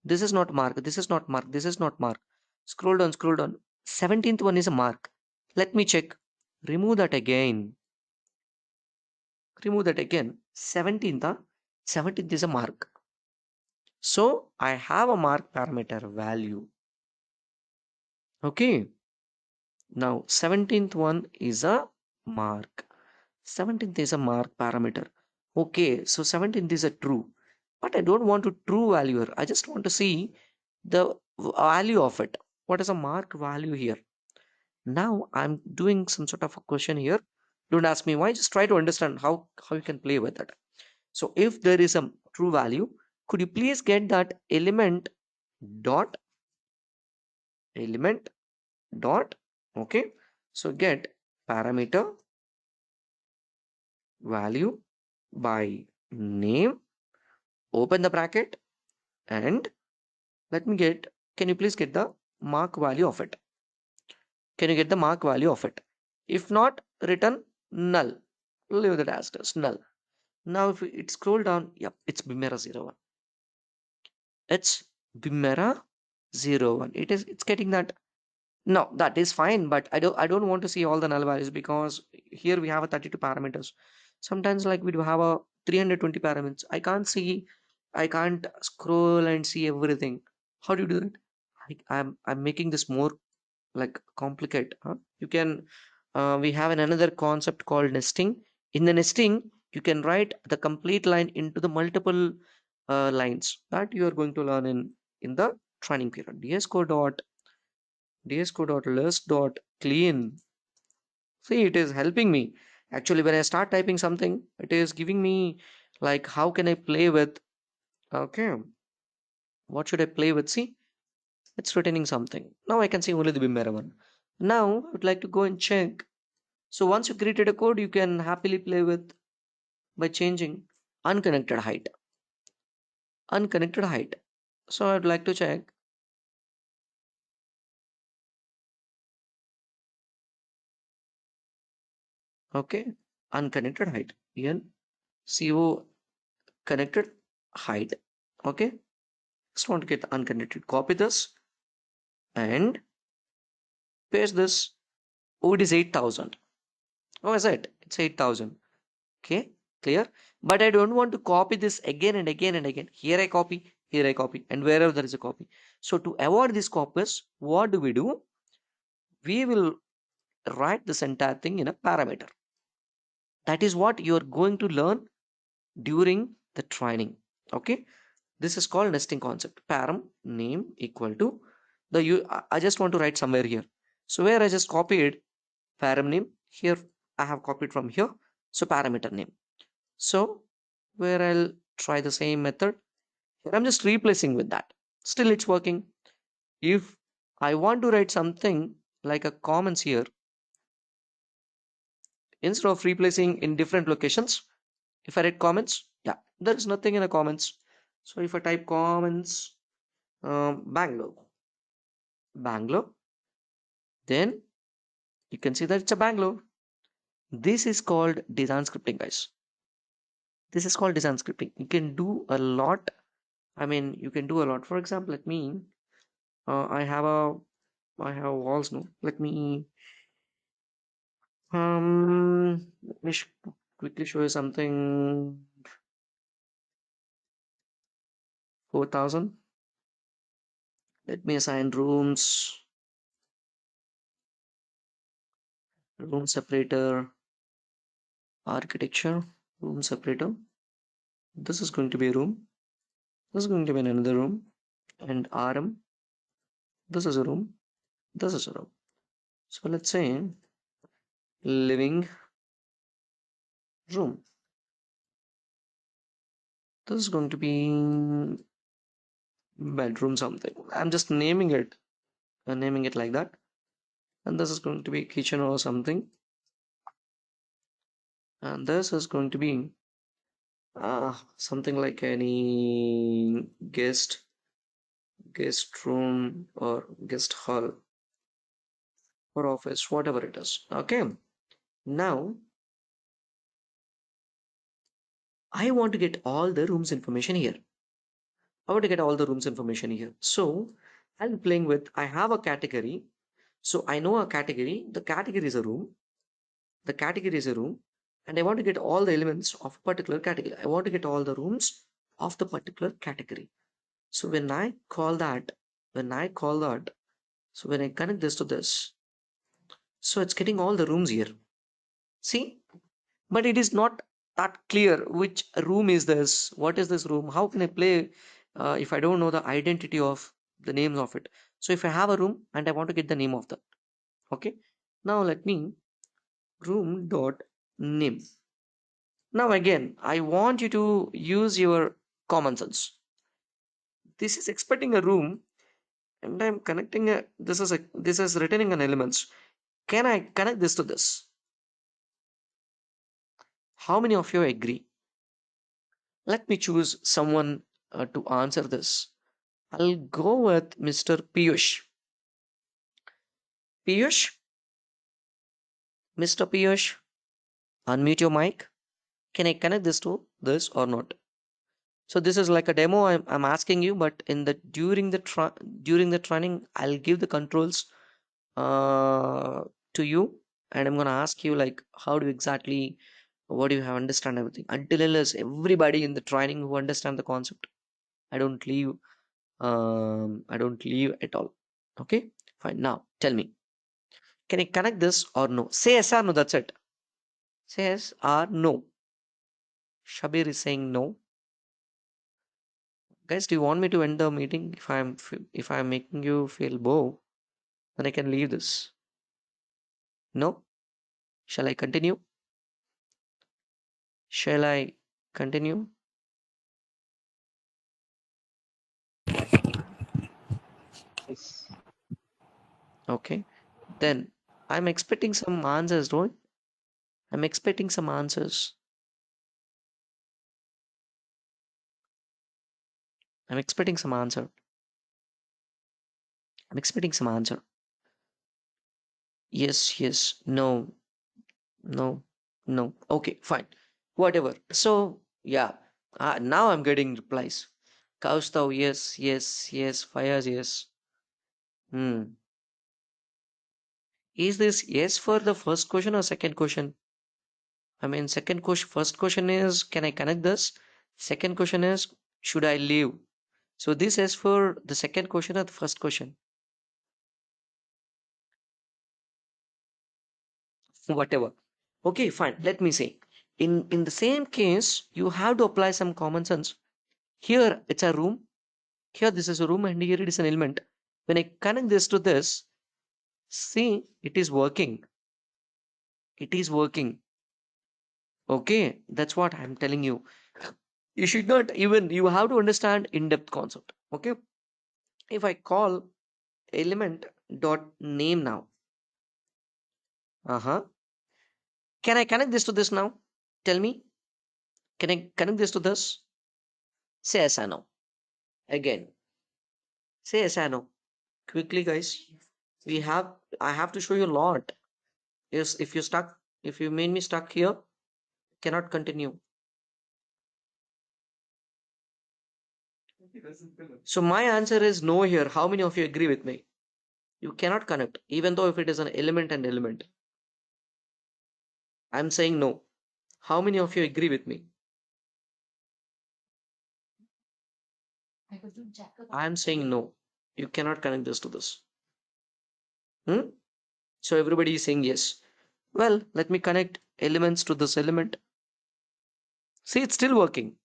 This is not mark. This is not mark. This is not mark. Scroll down, scroll down. 17th one is a mark. Let me check. Remove that again. 17th, 17th is a mark. So I have a mark parameter value. Okay. Now 17th one is a mark. 17th is a mark parameter. Okay, so 17th is a true. But I don't want to true value here. I just want to see the value of it. What is a mark value here? Now I'm doing some sort of a question here. Don't ask me why. Just try to understand how you can play with it. So if there is a true value, could you please get that element dot okay, so get parameter value by name, open the bracket, and can you please get the mark value of it? If not, return null. Leave that as it is, null. Now if it scroll down, yep, it's bimera 01. It's bimera 0 1. It's getting that. No, that is fine, but I don't want to see all the null values, because here we have a 32 parameters. Sometimes like we do have a 320 parameters. I can't scroll and see everything. How do you do that? I'm making this more like complicated, huh? You can we have another concept called nesting. In the nesting, you can write the complete line into the multiple lines that you are going to learn in the training period. dsco.list.clean. See, it is helping me. Actually, when I start typing something, it is giving me like how can I play with. Okay, what should I play with? See, it's returning something. Now I can see only the bimera one. Now I would like to go and check. So once you created a code, you can happily play with by changing unconnected height. Unconnected height. So I'd like to check. Okay, unconnected height. NCO connected height. Okay, just want to get unconnected. Copy this and paste this. Oh, it is 8,000. Oh, is it? It's 8,000. Okay, clear. But I don't want to copy this again and again and again. Here I copy, here I copy, and wherever there is a copy. So to avoid these copies, what do? We will write this entire thing in a parameter. That is what you are going to learn during the training. Okay, this is called nesting concept. Param name equal to the I just want to write somewhere here. So where I just copied param name, here I have copied from here. So parameter name. So where I'll try the same method. Here I'm just replacing with that. Still it's working. If I want to write something like a comments here, instead of replacing in different locations, if I write comments, yeah, there is nothing in the comments. So if I type comments, Bangalore, then you can see that it's a Bangalore. This is called design scripting, guys. This is called design scripting. You can do a lot. I mean, you can do a lot. For example, let me. I have walls. No, let me. Let me quickly show you something. 4,000. Let me assign rooms. Room separator. Architecture. Room separator. This is going to be a room. This is going to be another room. And RM. This is a room. This is a room. So let's say living room. This is going to be bedroom something. I'm just naming it like that. And this is going to be kitchen or something. And this is going to be something like any guest room or guest hall or office, whatever it is. Okay. Now I want to get all the rooms information here. I want to get all the rooms information here. So I'll be playing with, I have a category. So I know a category. The category is a room. The category is a room. And I want to get all the elements of a particular category. I want to get all the rooms of the particular category. So when I call that, so when I connect this to this, so it's getting all the rooms here. See, but it is not that clear which room is this, what is this room, how can I play if I don't know the identity of the names of it. So if I have a room and I want to get the name of that, okay, now let me room dot name. Now again, I want you to use your common sense. This is expecting a room and I'm connecting this is returning an elements. Can I connect this to this? How many of you agree? Let me choose someone to answer this. I'll go with Mr. Piyush. Piyush, Mr. Piyush, unmute your mic. Can I connect this to this or not? So this is like a demo I'm asking you, but in the during the training, I'll give the controls to you, and I'm gonna ask you like how do you exactly, what do you have understand everything, until unless everybody in the training who understand the concept, I don't leave at all. Okay, fine. Now tell me, can I connect this or no? Say yes or no, that's it. Say yes or no. Shabir is saying no. Guys, do you want me to end the meeting? If I'm making you feel bored, then I can leave this. No? Shall I continue? Shall I continue? Yes. Okay. Then I'm expecting some answers, right? I'm expecting some answers. I'm expecting some answer. I'm expecting some answer. Yes, yes, no, no, no. Okay, fine. Whatever. So, yeah. Now I'm getting replies. Kaustav, yes, yes, yes. Fires, yes. Hmm. Is this yes for the first question or second question? I mean, second question, first question is, can I connect this? Second question is, should I leave? So this is for the second question or the first question? Whatever. Okay, fine. Let me say. In the same case, you have to apply some common sense. Here it's a room. Here this is a room, and here it is an element. When I connect this to this, see, it is working. It is working. Okay, that's what I'm telling you. You should not even, you have to understand in-depth concept. Okay, if I call element dot name now, can I connect this to this now? Tell me, can I connect this to this? Say yes or no. Again, say yes or no. Quickly, guys. I have to show you a lot. Yes, if you stuck, if you made me stuck here, cannot continue. So my answer is no here. How many of you agree with me? You cannot connect, even though if it is an element and element. I'm saying no. How many of you agree with me? I'm saying no. You cannot connect this to this. So everybody is saying yes. Well, let me connect elements to this element. See, it's still working.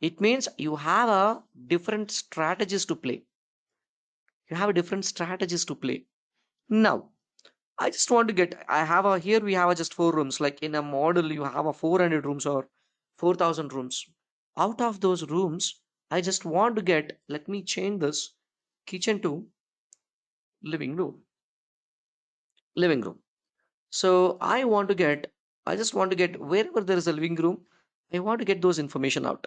It means you have a different strategies to play. You have a different strategies to play. Now, I just want to get, I have a, here we have a just 4 rooms. Like in a model, you have a 400 rooms or 4,000 rooms. Out of those rooms, I just want to get, let me change this kitchen to living room. Living room. So I just want to get wherever there is a living room, I want to get those information out.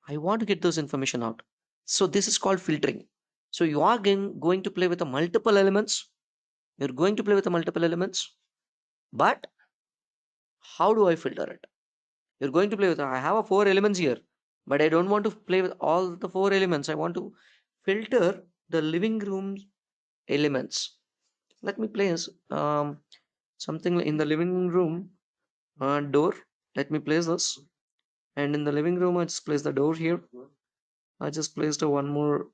I want to get those information out. So this is called filtering. So you are going to play with the multiple elements. You're going to play with the multiple elements, but how do I filter it? You're going to play with, I have a 4 elements here, but I don't want to play with all the 4 elements. I want to filter the living room elements. Let me place something in the living room door. Let me place this, and in the living room I just place the door here. I just placed a one more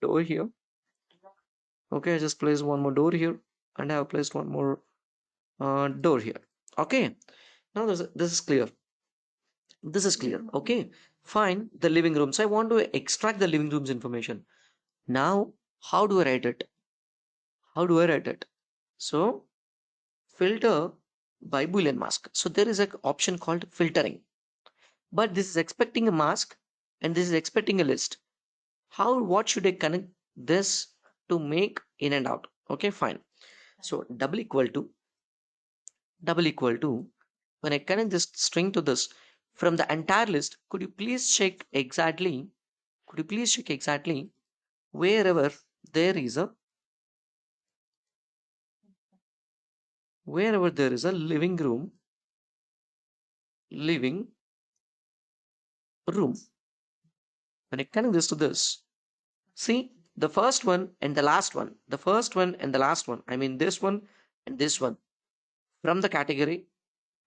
door here. Okay, I just placed one more door here, and I have placed one more door here. Okay, now this is clear. This is clear. Okay, fine. The living rooms, I want to extract the living rooms information. Now how do I write it? How do I write it? So filter by boolean mask. So there is an option called filtering, but this is expecting a mask and this is expecting a list. What should I connect this to make in and out? Okay, fine. So double equal to, when I connect this string to this from the entire list, could you please check exactly, wherever there is a, living room, when I connect this to this, see the first one and the last one, the first one and the last one, I mean this one and this one. From the category,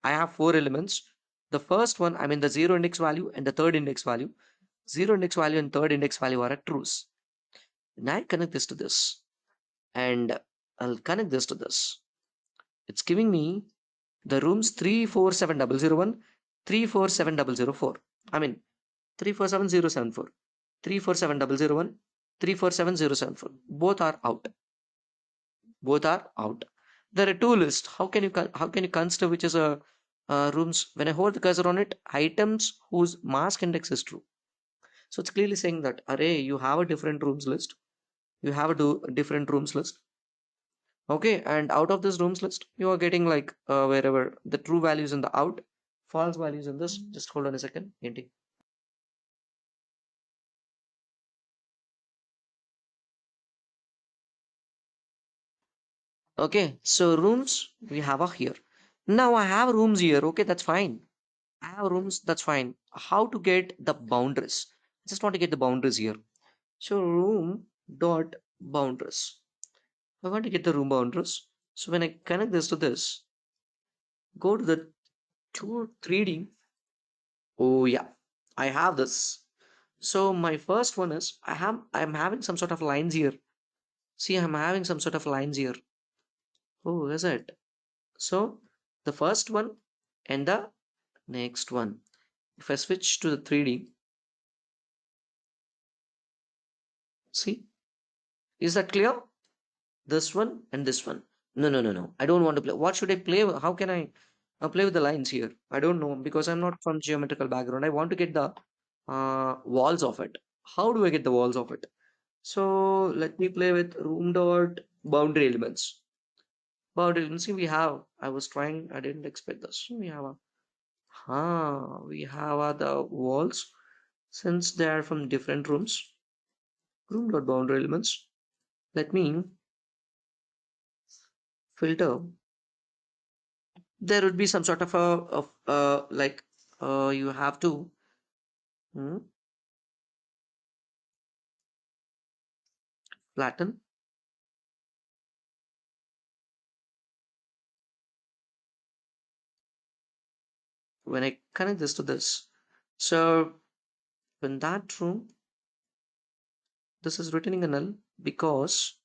I have four elements. The first one, I mean the zero index value and the third index value. Zero index value and third index value are at trues. Now I connect this to this and I'll connect this to this. It's giving me the rooms 347001, 347004. I mean 347074, 347001, 347074. Both are out. Both are out. There are two lists. How can you consider which is a rooms? When I hold the cursor on it, items whose mask index is true. So it's clearly saying that array, you have a different rooms list. You have a different rooms list. Okay, and out of this rooms list, you are getting like wherever the true values in the out, false values in this. Just hold on a second. Ending. Okay, so rooms we have a here. Now I have rooms here. Okay, that's fine. I have rooms. That's fine. How to get the boundaries? I just want to get the boundaries here. So room dot boundaries. I want to get the room boundaries. So when I connect this to this, go to the 3D. Oh yeah, I have this. So my first one is I'm having some sort of lines here. See, I'm having some sort of lines here. Oh, is it? So the first one and the next one. If I switch to the 3D, see, is that clear? This one and this one. No, no, no, no. I don't want to play. What should I play? How can I play with the lines here? I don't know because I'm not from geometrical background. I want to get the walls of it. How do I get the walls of it? So let me play with room dot boundary elements. Boundary elements. See, we have. I was trying. I didn't expect this. We have the walls since they are from different rooms. Room dot boundary elements. Let me filter. There would be some sort of like you have to hmm, flatten. When I connect this to this, so in that room, this is returning a null because,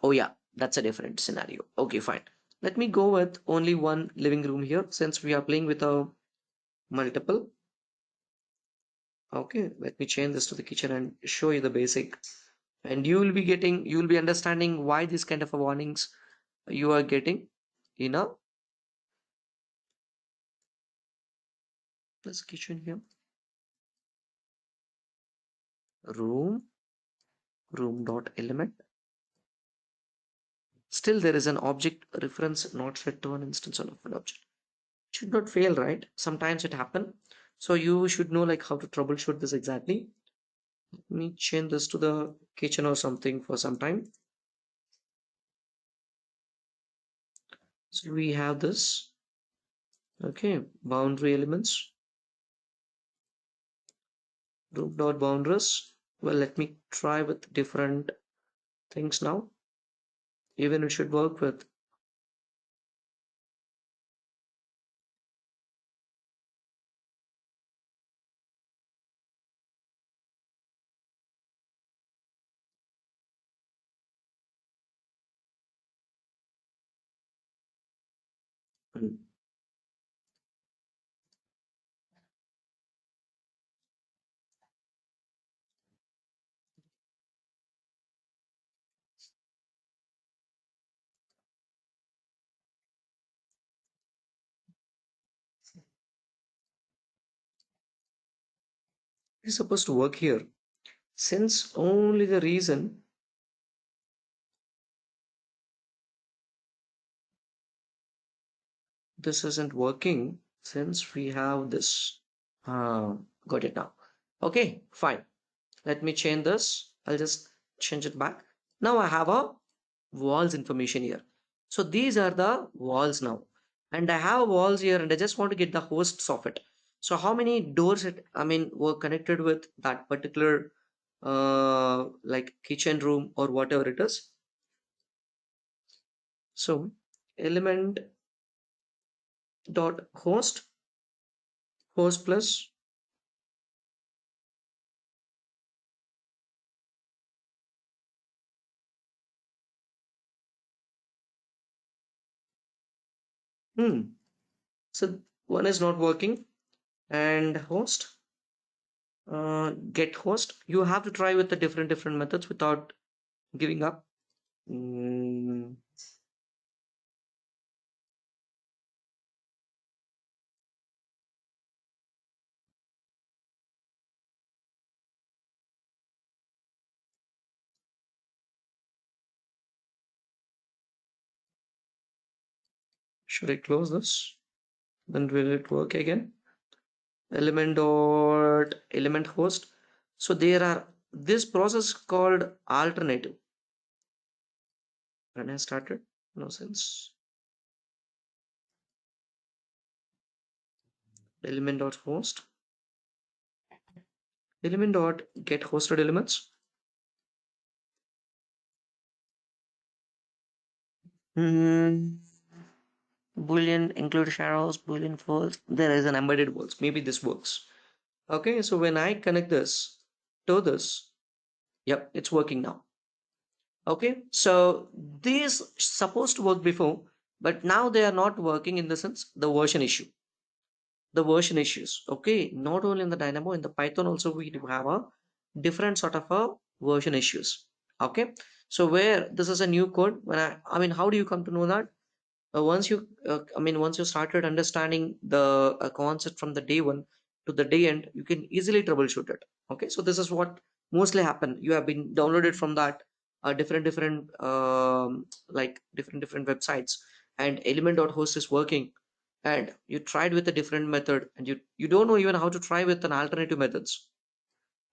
oh yeah, that's a different scenario. Okay, fine. Let me go with only one living room here since we are playing with a multiple. Okay, let me change this to the kitchen and show you the basic. And you will be understanding why these kind of a warnings you are getting in a this kitchen here. Room dot element. Still there is an object reference not set to an instance of an object. Should not fail, right? Sometimes it happen. So you should know like how to troubleshoot this exactly. Let me change this to the kitchen or something for some time. So we have this. Okay, boundary elements. Room dot boundaries. Well, let me try with different things now. Even it should work with hmm, it's supposed to work here. Since only the reason this isn't working since we have this. Got it now. Okay, fine. Let me change this. I'll just change it back. Now I have a walls information here. So these are the walls now. And I have walls here and I just want to get the hosts of it. So how many doors were connected with that particular like kitchen room or whatever it is? So element dot host plus so one is not working, and host get host. You have to try with the different methods without giving up. Mm, should I close this? Then will it work again? Element dot element host. So there are this process called alternative. When I started, no sense. Element dot host. Element dot get hosted elements. Boolean include shadows, Boolean false. There is an embedded false. Maybe this works. Okay, so when I connect this to this, yep, it's working now. Okay, so these supposed to work before, but now they are not working in the sense the version issue. The version issues. Okay, not only in the Dynamo, in the Python also we do have a different sort of a version issues. Okay, so where this is a new code, when how do you come to know that? Once you started understanding the concept from the day one to the day end, you can easily troubleshoot it. Okay, so this is what mostly happen. You have been downloaded from that different like different websites, and element.host is working, and you tried with a different method, and you don't know even how to try with an alternative methods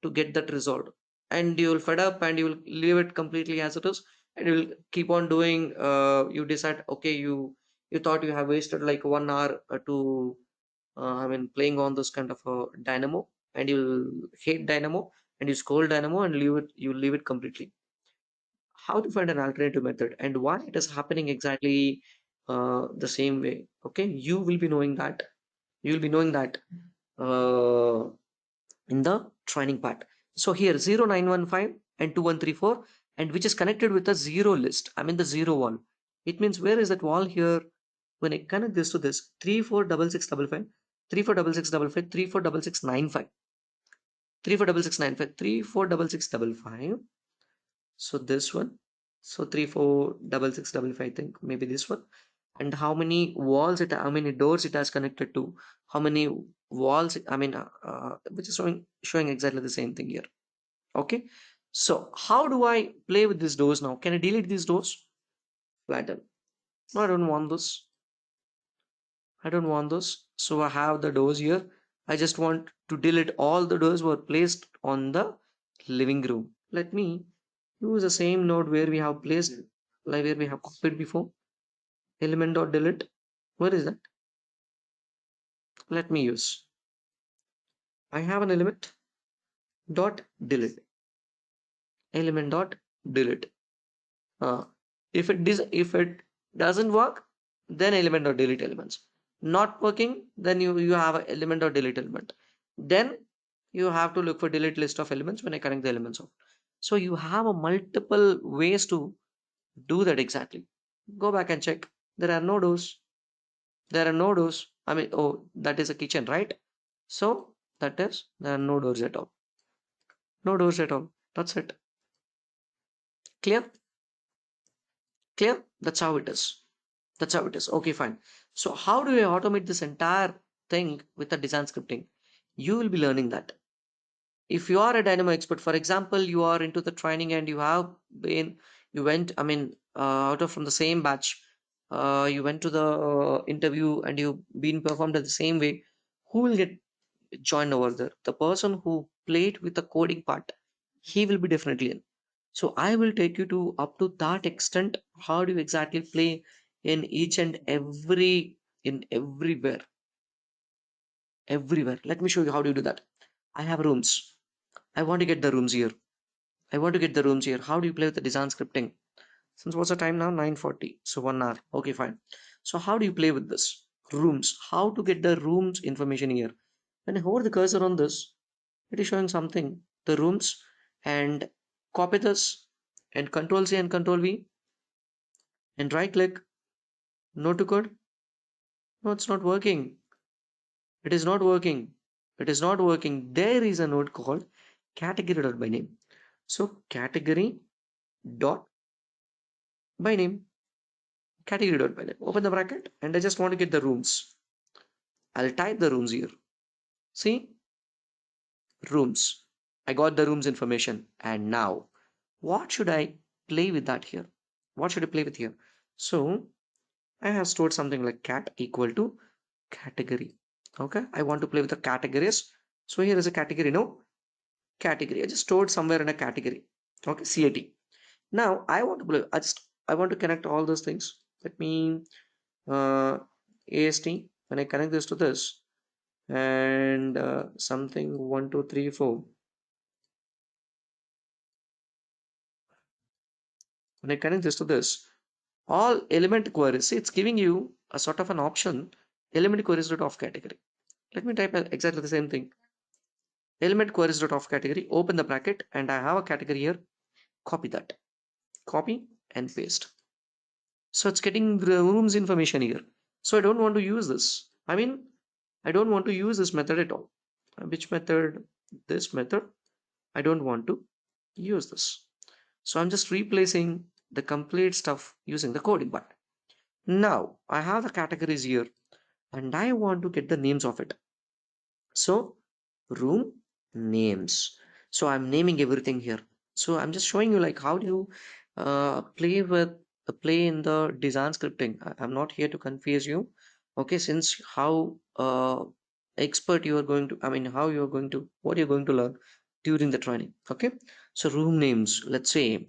to get that resolved, and you'll fed up and you'll leave it completely as it is, and you'll keep on doing you decide, okay, you thought you have wasted like 1 hour to playing on this kind of a Dynamo, and you'll hate Dynamo, and you scold Dynamo and leave it completely. How to find an alternative method and why it is happening exactly the same way? Okay, you will be knowing that uh, in the training part. So here 0915 and 2134, and which is connected with a zero list. The zero one. It means where is that wall here? When I connect this to this 346655, 346655, 346695, 346695, 346655. So this one. So 346655, I think maybe this one. And how many walls it, how many doors it has connected to, how many walls, which is showing exactly the same thing here. Okay, so how do I play with these doors now? Can I delete these doors? Flatten. No, I don't want this. I don't want this. So I have the doors here. I just want to delete all the doors were placed on the living room. Let me use the same node where we have placed, like where we have copied before. Element dot delete. Where is that? Let me use. I have an element dot delete. Element dot delete. If it doesn't work, then element dot delete elements. Not working, then you have an element dot delete element. Then you have to look for delete list of elements when I connect the elements of. So you have a multiple ways to do that exactly. Go back and check. There are no doors. There are no doors. Oh, that is a kitchen, right? So that is, there are no doors at all. No doors at all. That's it. Clear? Clear? That's how it is. That's how it is. Okay, fine. So how do I automate this entire thing with the design scripting? You will be learning that. If you are a Dynamo expert, for example, you are into the training and you went, out of from the same batch, you went to the interview and you've been performed at the same way, who will get joined over there? The person who played with the coding part, he will be definitely in. So I will take you to up to that extent. How do you exactly play in each and every in everywhere? everywhere. Let me show you how do you do that. I have rooms. I want to get the rooms here. I want to get the rooms here. How do you play with the design scripting? Since what's the time now? 9:40. So 1 hour. Okay, fine. So how do you play with this? Rooms. How to get the rooms information here? When I hover the cursor on this, it is showing something. The rooms, and copy this and Control C and Control V and right click. No to code. No, it's not working. It is not working. It is not working. There is a node called category.byname. So category dot by name. Category.byname. Open the bracket and I just want to get the rooms. I'll type the rooms here. See? Rooms. I got the rooms information. And now, what should I play with that here? What should I play with here? So I have stored something like cat equal to category. Okay, I want to play with the categories. So here is a category. No, category. I just stored somewhere in a category. Okay, CAT. Now I want to play. I want to connect all those things. Let me AST. When I connect this to this and something 1 2 3 4. When I connect this to this, all element queries. See, it's giving you a sort of an option. Element queries dot of category. Let me type exactly the same thing. Element queries dot of category. Open the bracket and I have a category here. Copy that. Copy and paste. So it's getting the rooms information here. So I don't want to use this. I don't want to use this method at all. Which method? This method. I don't want to use this. So I'm just replacing the complete stuff using the coding button. Now I have the categories here and I want to get the names of it. So room names. So I'm naming everything here. So I'm just showing you like how do you play in the design scripting. I'm not here to confuse you. Okay, since how expert you are going to, how you're going to, what you're going to learn during the training. Okay, so room names. Let's say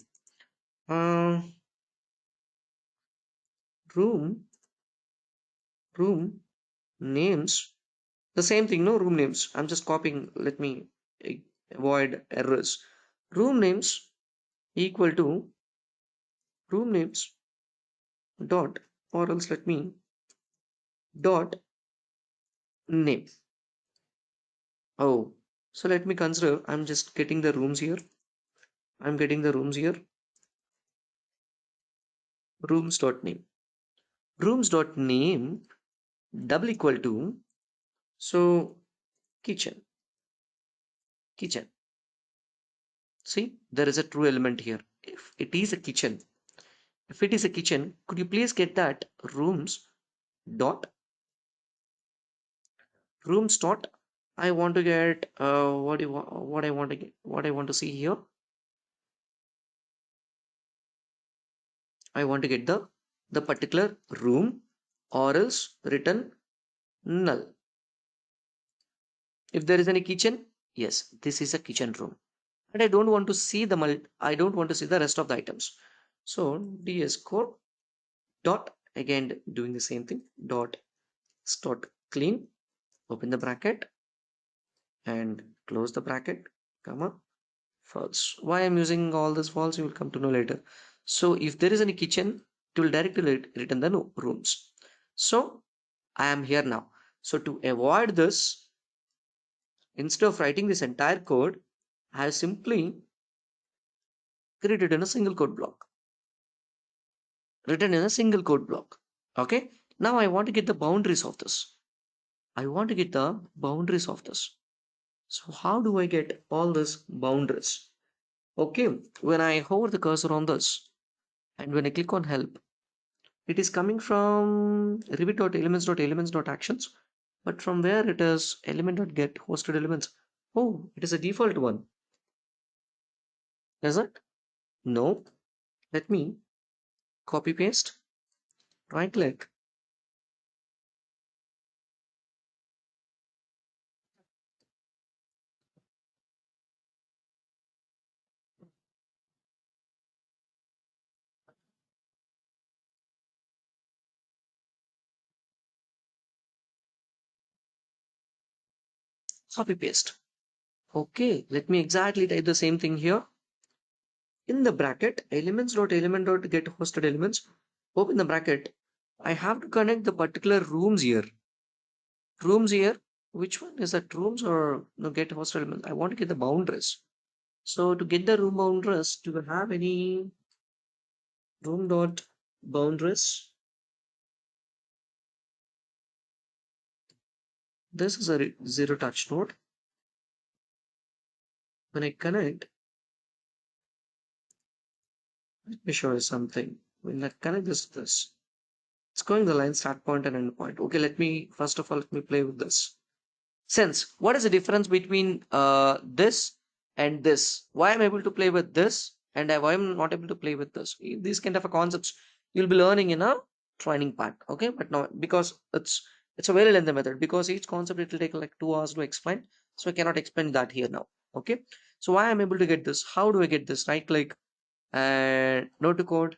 room room names. The same thing, no room names. I'm just copying. Let me avoid errors. Room names equal to room names dot, or else let me dot name. Oh, so let me consider. I'm just getting the rooms here. I'm getting the rooms here. Rooms dot name. Rooms dot name double equal to, so kitchen. Kitchen. See, there is a true element here. If it is a kitchen, could you please get that dot rooms dot I want to get what do you want, what I want to get, what I want to see here. I want to get the particular room or else written null. If there is any kitchen, yes, this is a kitchen room. And I don't want to see I don't want to see the rest of the items. So ds core dot, again doing the same thing, dot start clean, open the bracket and close the bracket, comma, false. Why I'm using all this false, you will come to know later. So if there is any kitchen, it will directly return the rooms. So I am here now. So to avoid this, instead of writing this entire code, I have simply created in a single code block. Written in a single code block. Okay. Now I want to get the boundaries of this. I want to get the boundaries of this. So how do I get all these boundaries? Okay. When I hover the cursor on this and when I click on help, it is coming from revit.elements.elements.actions, but from where it is element.get hosted elements. Oh, it is a default one. Is it? No. Let me copy paste, right click, copy paste. Okay, let me exactly type the same thing here. In the bracket, elements.element.get hosted elements, open the bracket. I have to connect the particular rooms here. Rooms here, which one is that, rooms or no, get hosted elements? I want to get the boundaries. So to get the room boundaries, do you have any room dot boundaries? This is a zero touch node. When I connect, let me show you something. When I connect this, it's going the line start point and end point. Okay, let me first of all let me play with this. Sense, what is the difference between this and this? Why I'm able to play with this and why I'm not able to play with this? These kind of a concepts you'll be learning in a training part. Okay, but now because it's a very lengthy method, because each concept it will take like 2 hours to explain, so I cannot explain that here now. Okay, so why I'm able to get this? How do I get this? Right click and node to code.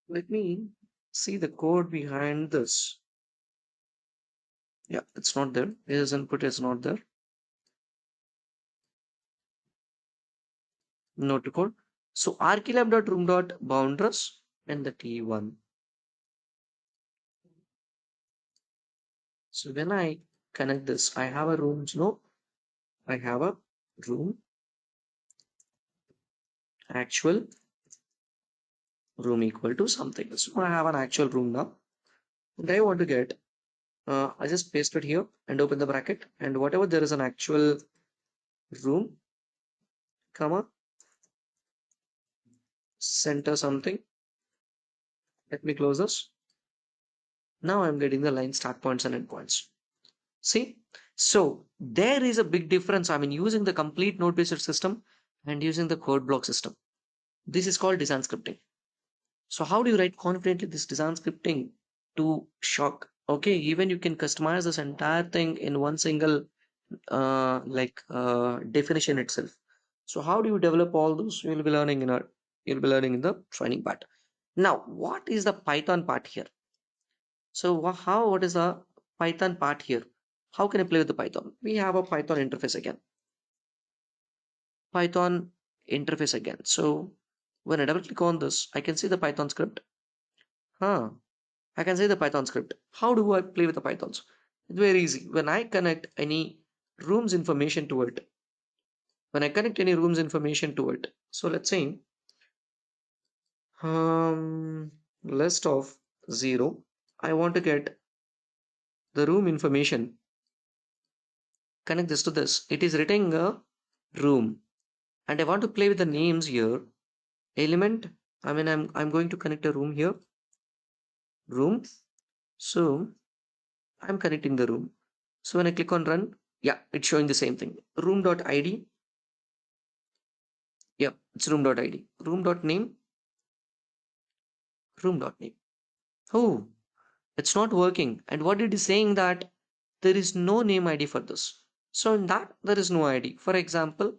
Let me see the code behind this. Yeah, it's not there. This input is not there. Node to code. So archilab.room.boundaries and the T1. So when I connect this, I have a rooms node. I have a room, actual room equal to something. So I have an actual room now. And I want to get, I just paste it here and open the bracket, and whatever there is an actual room, comma, center something. Let me close this. Now I'm getting the line start points and end points. See, so there is a big difference. I mean, using the complete node-based system and using the code block system. This is called design scripting. So how do you write confidently this design scripting to shock? Okay, even you can customize this entire thing in one single definition itself. So how do you develop all those? You'll be learning in the training part. Now, what is the Python part here? So what is the Python part here? How can I play with the Python? We have a Python interface again. Python interface again. So when I double click on this, I can see the Python script. I can see the Python script. How do I play with the Pythons? It's very easy. When I connect any rooms information to it, so let's say list of 0, I want to get the room information. Connect this to this. It is written a room, and I want to play with the names here. Element. I mean, I'm going to connect a room here. Room. So I'm connecting the room. So when I click on run, yeah, it's showing the same thing. Room.id. Yeah, it's room.id. Room.name. Room.name. Oh, it's not working. And what it is saying that there is no name ID for this. So in that there is no ID. For example,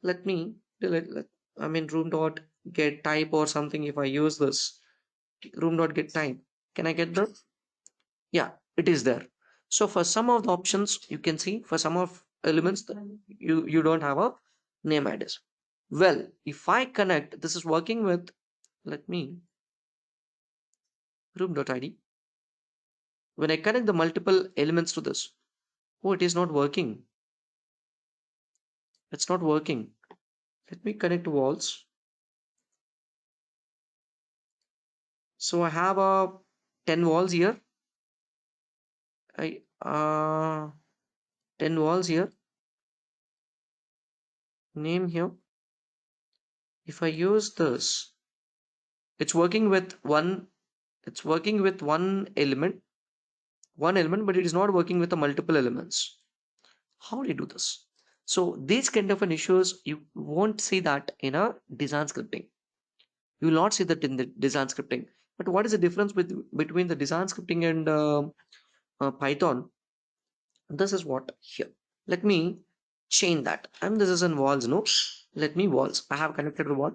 let me delete. I mean room.get type or something. If I use this room.get type, can I get that? Yeah, it is there. So for some of the options you can see, for some of elements you don't have a name IDs. Well, if I connect, this is working with, let me room.id. When I connect the multiple elements to this, oh, it is not working. It's not working. Let me connect walls. So I have a 10 walls here. 10 walls here. Name here. If I use this, it's working with one. It's working with one element, but it is not working with the multiple elements. How do you do this? So these kind of an issues you won't see that in a design scripting. You will not see that in the design scripting. But what is the difference between the design scripting and Python? This is what here. Let me change that. And this is in walls, no? Let me walls. I have connected the wall.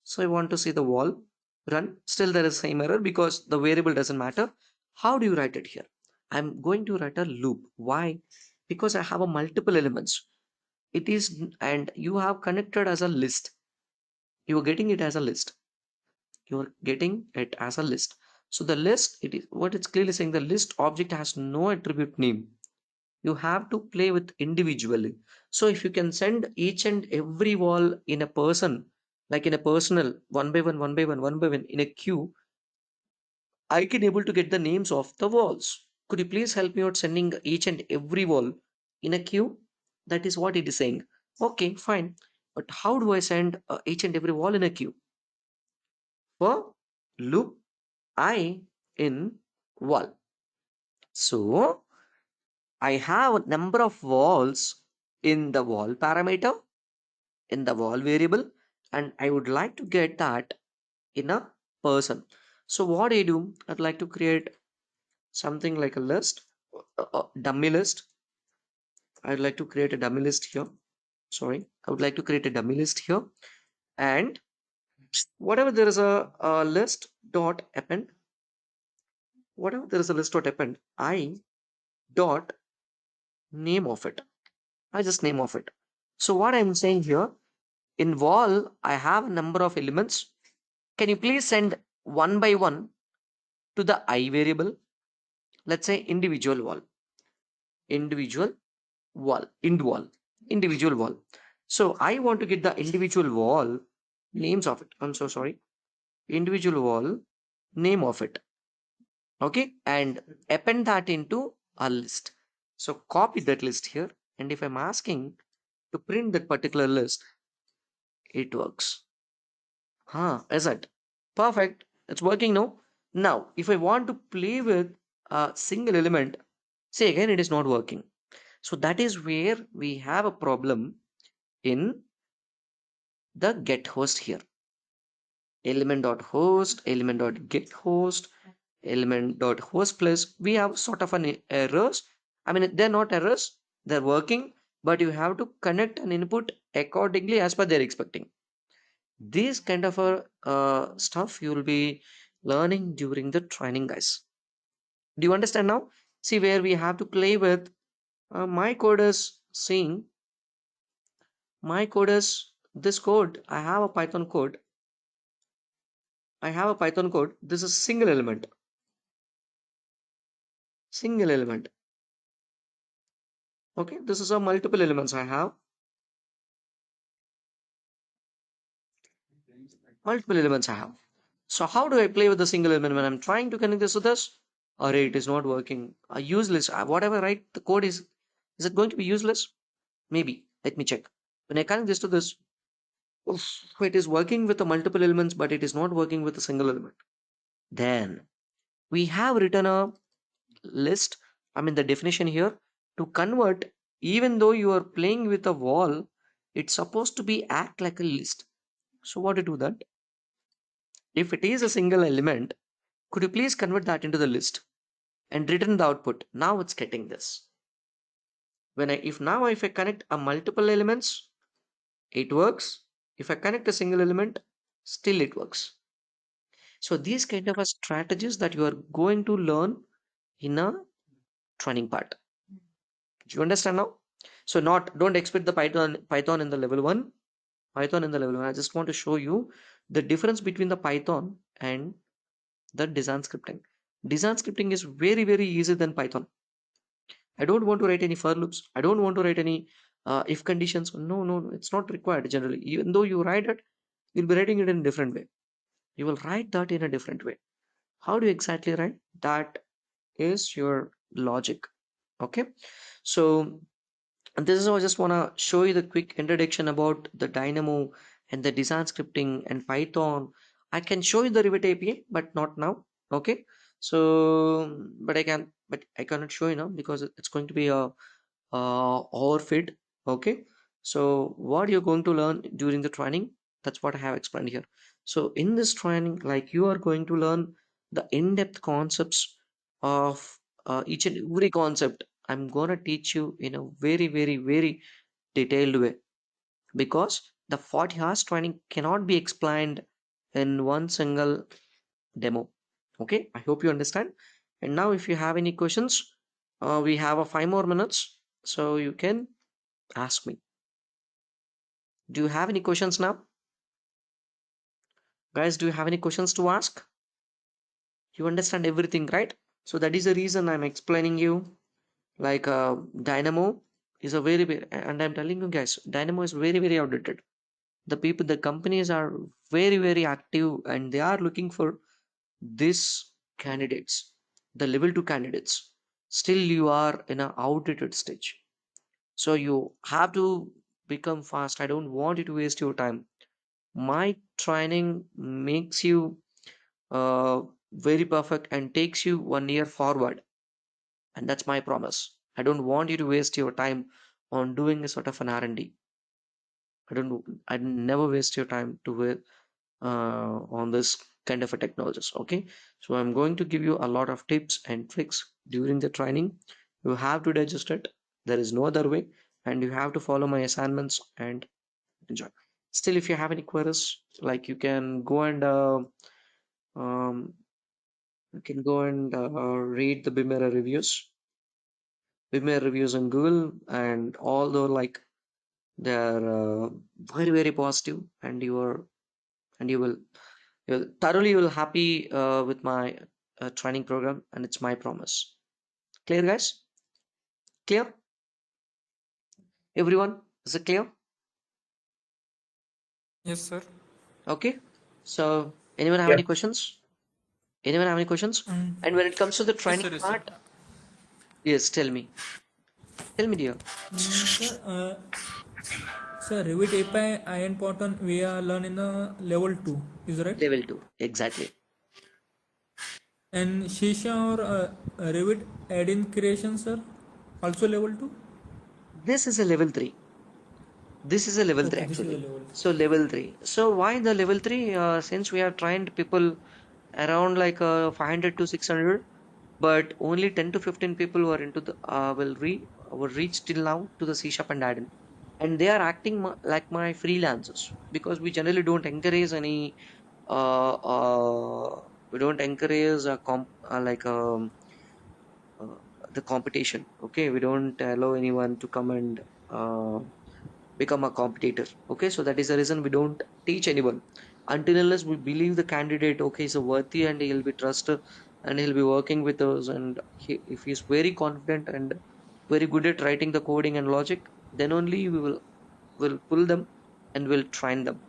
So I want to see the wall run. Still there is same error because the variable doesn't matter. How do you write it here? I'm going to write a loop. Why? because I have a multiple elements. It is, and you have connected as a list. You are getting it as a list. You are getting it as a list. So the list, it is what it's clearly saying. The list object has no attribute name. You have to play with individually. So if you can send each and every wall in a person, like in a personal, one by one, one by one, one by one in a queue, I can able to get the names of the walls. Could you please help me out sending each and every wall in a queue? That is what it is saying. Okay, fine. But how do I send each and every wall in a queue? For loop I in wall. So I have a number of walls in the wall parameter, in the wall variable, and I would like to get that in a person. So what I do, I'd like to create something like a list, dummy list. I'd like to create a dummy list here. Sorry, I would like to create a dummy list here, and whatever there is a list dot append, whatever there is a list dot append, I dot name of it. I just name of it. So what I'm saying here, in wall, I have a number of elements. Can you please send one by one to the I variable? Let's say individual wall, individual wall, individual wall. So I want to get the individual wall names of it. I'm so sorry. Individual wall name of it. Okay. And append that into a list. So copy that list here. And if I'm asking to print that particular list, it works. Is it? Perfect. It's working now. Now, if I want to play with a single element, say again, it is not working. So that is where we have a problem in the get host here. Element.host, element.get host, element.host plus, we have sort of an errors. I mean, they're not errors, they're working, but you have to connect an input accordingly as per they're expecting. This kind of a stuff you will be learning during the training, guys. Do you understand now? See where we have to play with my code is saying my code is this code. I have a Python code. I have a Python code. This is single element. Single element. Okay, this is a multiple elements I have. Multiple elements I have. So how do I play with the single element when I'm trying to connect this to this? Array, it is not working. Useless. Whatever I write, the code is it going to be useless? Maybe. Let me check. When I connect this to this, oof, it is working with the multiple elements, but it is not working with a single element. Then we have written a list, I mean the definition here, to convert, even though you are playing with a wall, it's supposed to be act like a list. So what to do that? If it is a single element, could you please convert that into the list and return the output? Now it's getting this. If I connect a multiple elements, it works. If I connect a single element, still it works. So these kind of strategies that you are going to learn in a training part. Do you understand now? So don't expect the Python in the level 1. Python in the level 1. I just want to show you the difference between the Python and the design scripting. Design scripting is very, very easy than Python. I don't want to write any for loops. I don't want to write any if conditions. No, it's not required generally. Even though you write it, you'll be writing it in a different way. You will write that in a different way. How do you exactly write? That is your logic. Okay. So this is how I just want to show you the quick introduction about the Dynamo and the design scripting and Python. I can show you the Rivet API, but not now. Okay. So, but I cannot show you now because it's going to be a overfit. Okay. So what you're going to learn during the training, that's what I have explained here. So in this training, like you are going to learn the in-depth concepts of each and every concept. I'm gonna teach you in a very, very, very detailed way, because the 40 hours training cannot be explained in one single demo. Okay, I hope you understand. And now if you have any questions, we have a 5 more minutes. So you can ask me. Do you have any questions now? Guys, do you have any questions to ask? You understand everything, right? So that is the reason I'm explaining you. Like Dynamo is a very, and I'm telling you guys, Dynamo is very outdated. The companies are very active, and they are looking for these candidates, the level 2 candidates. Still you are in an outdated stage, so you have to become fast. I don't want you to waste your time. My training makes you uh, very perfect and takes you 1 year forward, and that's my promise. I don't want you to waste your time on doing a sort of an R&D. I never waste your time to on this kind of a technologies. Okay, so I'm going to give you a lot of tips and tricks during the training. You have to digest it. There is no other way, and you have to follow my assignments and enjoy. Still, if you have any queries, like um, you can go and read the Bimera reviews on Google, and although like they're very positive, and you will you will happy with my training program, and it's my promise. Clear, guys? Clear? Everyone, is it clear? Yes, sir. Okay. So anyone have Yeah. any questions? Anyone have any questions? And when it comes to the Yes, training sir. Yes, sir. part, yes, tell me. Tell me, dear. Sir, sir, Revit API Iron Pattern we are learn in the level 2, is right? Level 2. Exactly. And Shisha or Revit add-in creation, sir, also level 2? This is a level 3. This is a level 3 Okay, this is the actually. level. So level 3. So why the level 3? Since we have trained people around like 500 to 600, but only 10 to 15 people were into the will reach till now to the C sharp and add-in, and they are acting like my freelancers, because we generally don't encourage any we don't encourage like uh, the competition. Okay, we don't allow anyone to come and uh, become a competitor. Okay, so that is the reason we don't teach anyone until unless we believe the candidate, okay, is worthy and he'll be trusted and he'll be working with us, and if he's very confident and very good at writing the coding and logic, then only we will pull them and will train them.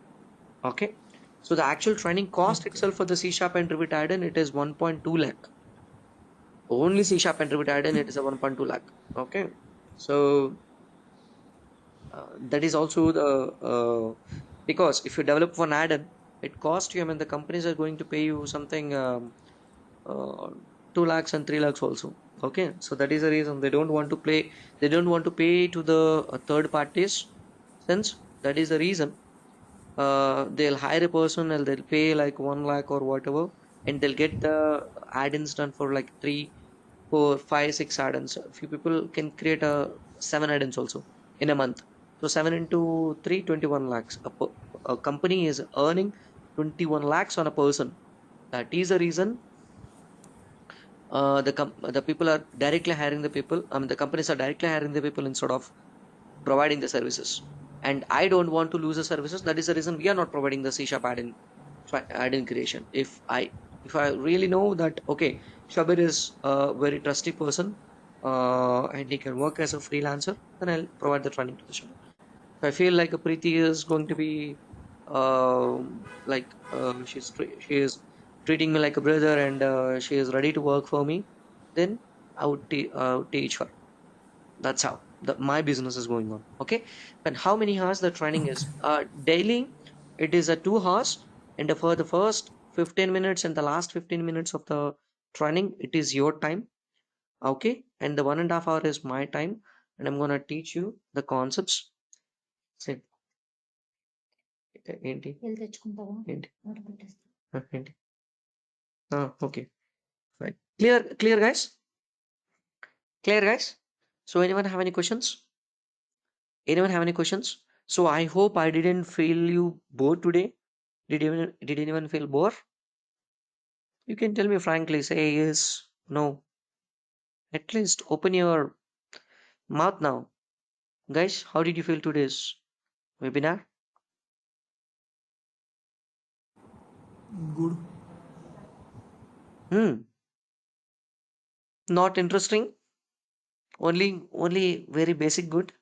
Okay, so the actual training cost Okay. itself for the C sharp and Revit add-in, it is 1.2 lakh. Only C sharp and Revit add-in, it is a 1.2 lakh. Okay, so that is also the because if you develop one add-in, it costs you. I mean, the companies are going to pay you something 2 lakhs and 3 lakhs also. Okay, so that is the reason they don't want to play. They don't want to pay to the third parties. Since that is the reason, they'll hire a person and they'll pay like 1 lakh or whatever, and they'll get the add-ins done for like 3, 4, 5, 6 add-ins. A few people can create a 7 add-ins also in a month. So 7 into 3, 21 lakhs. A company is earning 21 lakhs on a person. That is the reason the people are directly hiring the people. I mean, the companies are directly hiring the people instead of providing the services. And I don't want to lose the services. That is the reason we are not providing the C sharp add-in creation. If I really know that okay, Shabir is a very trusty person and he can work as a freelancer, then I'll provide the training to the Shabir. If I feel like a Preeti is going to be she is treating me like a brother, and she is ready to work for me, then I would teach her. That's how my business is going on. Okay, and how many hours the training is daily? It is a 2 hours, and for the first 15 minutes and the last 15 minutes of the training, it is your time. Okay, and the 1.5 hour is my time, and I'm gonna teach you the concepts. Say, ఏంటి ఏంటి ఏంటి okay, fine. Clear guys, clear guys. So anyone have any questions? Anyone have any questions? So I hope I didn't feel you bored today. Did anyone feel bored? You can tell me frankly, say yes, no. At least open your Mouth now. Guys, how did you feel today's webinar? Good. Not interesting? Only very basic good?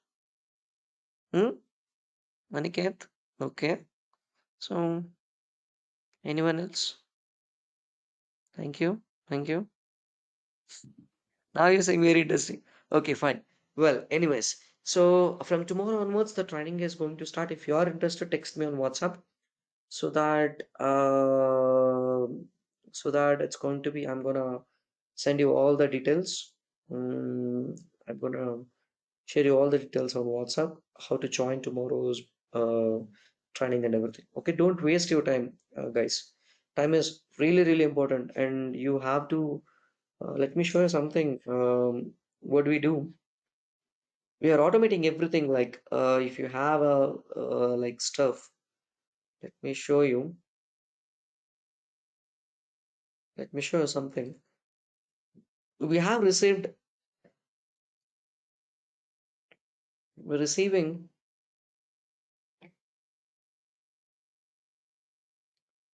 Aniket? Okay. So, anyone else? Thank you. Thank you. Now you're saying very interesting. Okay, fine. Well, anyways, so from tomorrow onwards, the training is going to start. If you are interested, text me on WhatsApp so that it's going to be. I'm gonna send you all the details. I'm gonna share you all the details on WhatsApp. How to join tomorrow's uh, training and everything. Okay, don't waste your time, guys. Time is really important, and you have to let me show you something. What we do, we are automating everything. Like if you have a like stuff, let me show you. Let me show you something. We have received, we're receiving.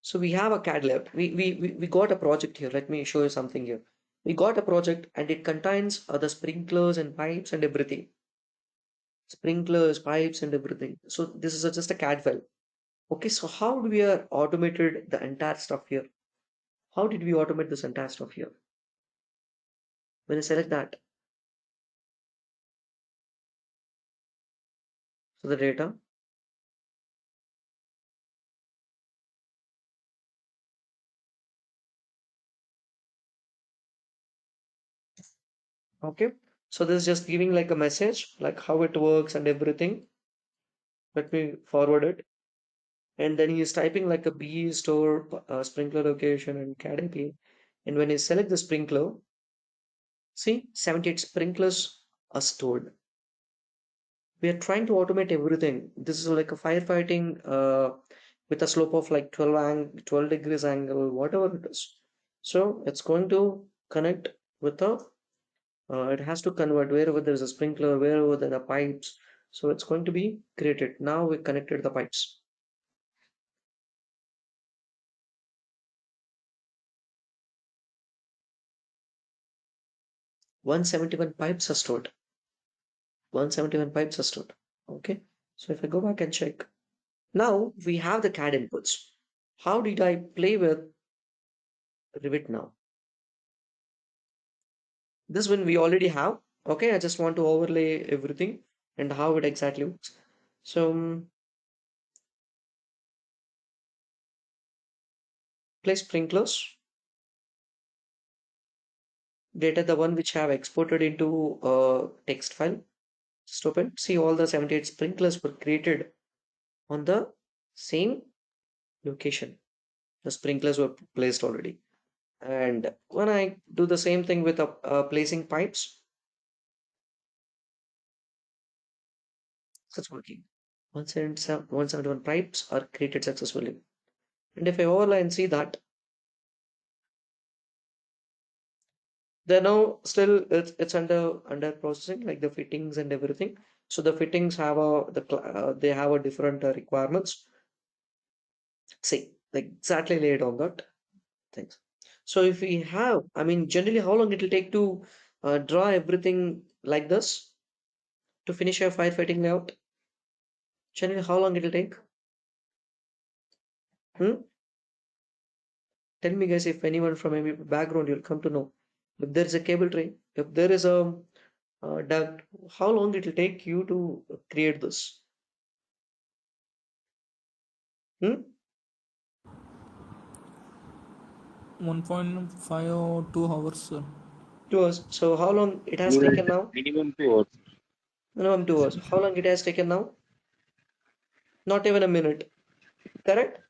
So we have a CAD layout. We got a project here. Let me show you something here. We got a project and it contains the sprinklers and pipes and everything. Sprinklers, pipes and everything. So this is just a CAD file. Okay, so how do we automated the entire stuff here? How did we automate this entire stuff here? When I select that, so the data, okay. So this is just giving like a message, like how it works and everything. Let me forward it. And then he is typing like a B store, sprinkler location and CAD API. And when you select the sprinkler, see 78 sprinklers are stored. We are trying to automate everything. This is like a firefighting with a slope of like 12 degrees angle, whatever it is. So it's going to connect with a, it has to convert wherever there's a sprinkler, wherever there are pipes. So it's going to be created. Now we connected the pipes. "171 pipes are stored. 171 pipes are stored." Okay. So if I go back and check, now we have the CAD inputs. How did I play with Revit now? This one we already have. Okay, I just want to overlay everything and how it exactly works. So place sprinklers data, the one which I have exported into a text file. Just open. See, all the 78 sprinklers were created on the same location. The sprinklers were placed already. And when I do the same thing with placing pipes, it's working. 171 pipes are created successfully. And if I overlay and see that, they're now still it's under processing, like the fittings and everything. So the fittings have they have a different requirements. See, like exactly laid on that things. So if we have, I mean, generally, how long it will take to draw everything like this to finish your firefighting layout? Generally, how long it will take? Hmm? Tell me, guys, if anyone from any background, you'll come to know. If there is a cable tray, if there is a duct, how long it will take you to create this? Hmm? 1.5 or 2 hours, sir. 2 hours. So how long it has taken now? Minimum 2 hours. Minimum 2 hours. How long it has taken now? Not even a minute. Correct?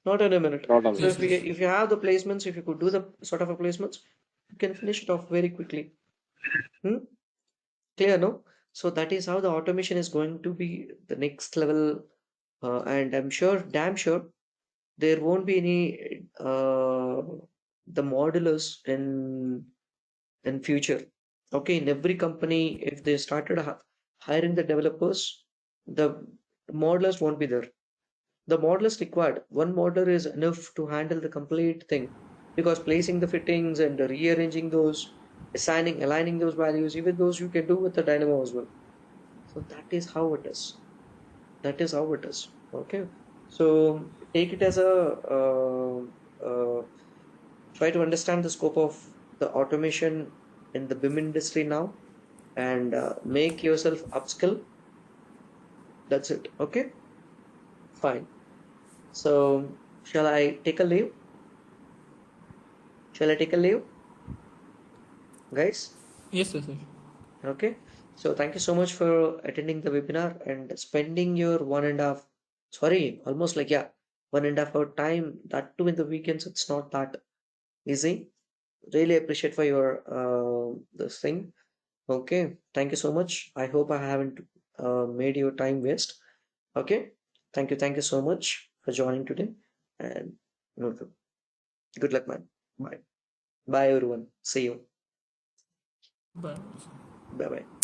Not in a minute. Not a So Yes, minute. yes. if you have the placements, if you could do the sort of a placements, you can finish it off very quickly. Hmm? Clear, no? So that is how the automation is going to be the next level, and I'm sure, damn sure, there won't be any the modulars in future. Okay, in every company, if they started hiring the developers, the modelers won't be there. The modelers required. One modeler is enough to handle the complete thing, because placing the fittings and rearranging those, assigning, aligning those values, even those you can do with the Dynamo as well. So that is how it is. That is how it is. Okay. So take it as a try to understand the scope of the automation in the BIM industry now, and make yourself upskill. That's it. Okay. Fine. So shall I take a leave? Shall I take a leave, guys? Yes, sir. Sir. Okay. So thank you so much for attending the webinar and spending your 1.5, sorry, almost like, yeah, 1.5 hour time, that too in the weekends. It's not that easy. Really appreciate for your this thing. Okay. Thank you so much. I hope I haven't made your time waste. Okay. Thank you. Thank you so much for joining today. And okay. Good luck, man. Bye. Bye, everyone. See you. Bye. Bye bye.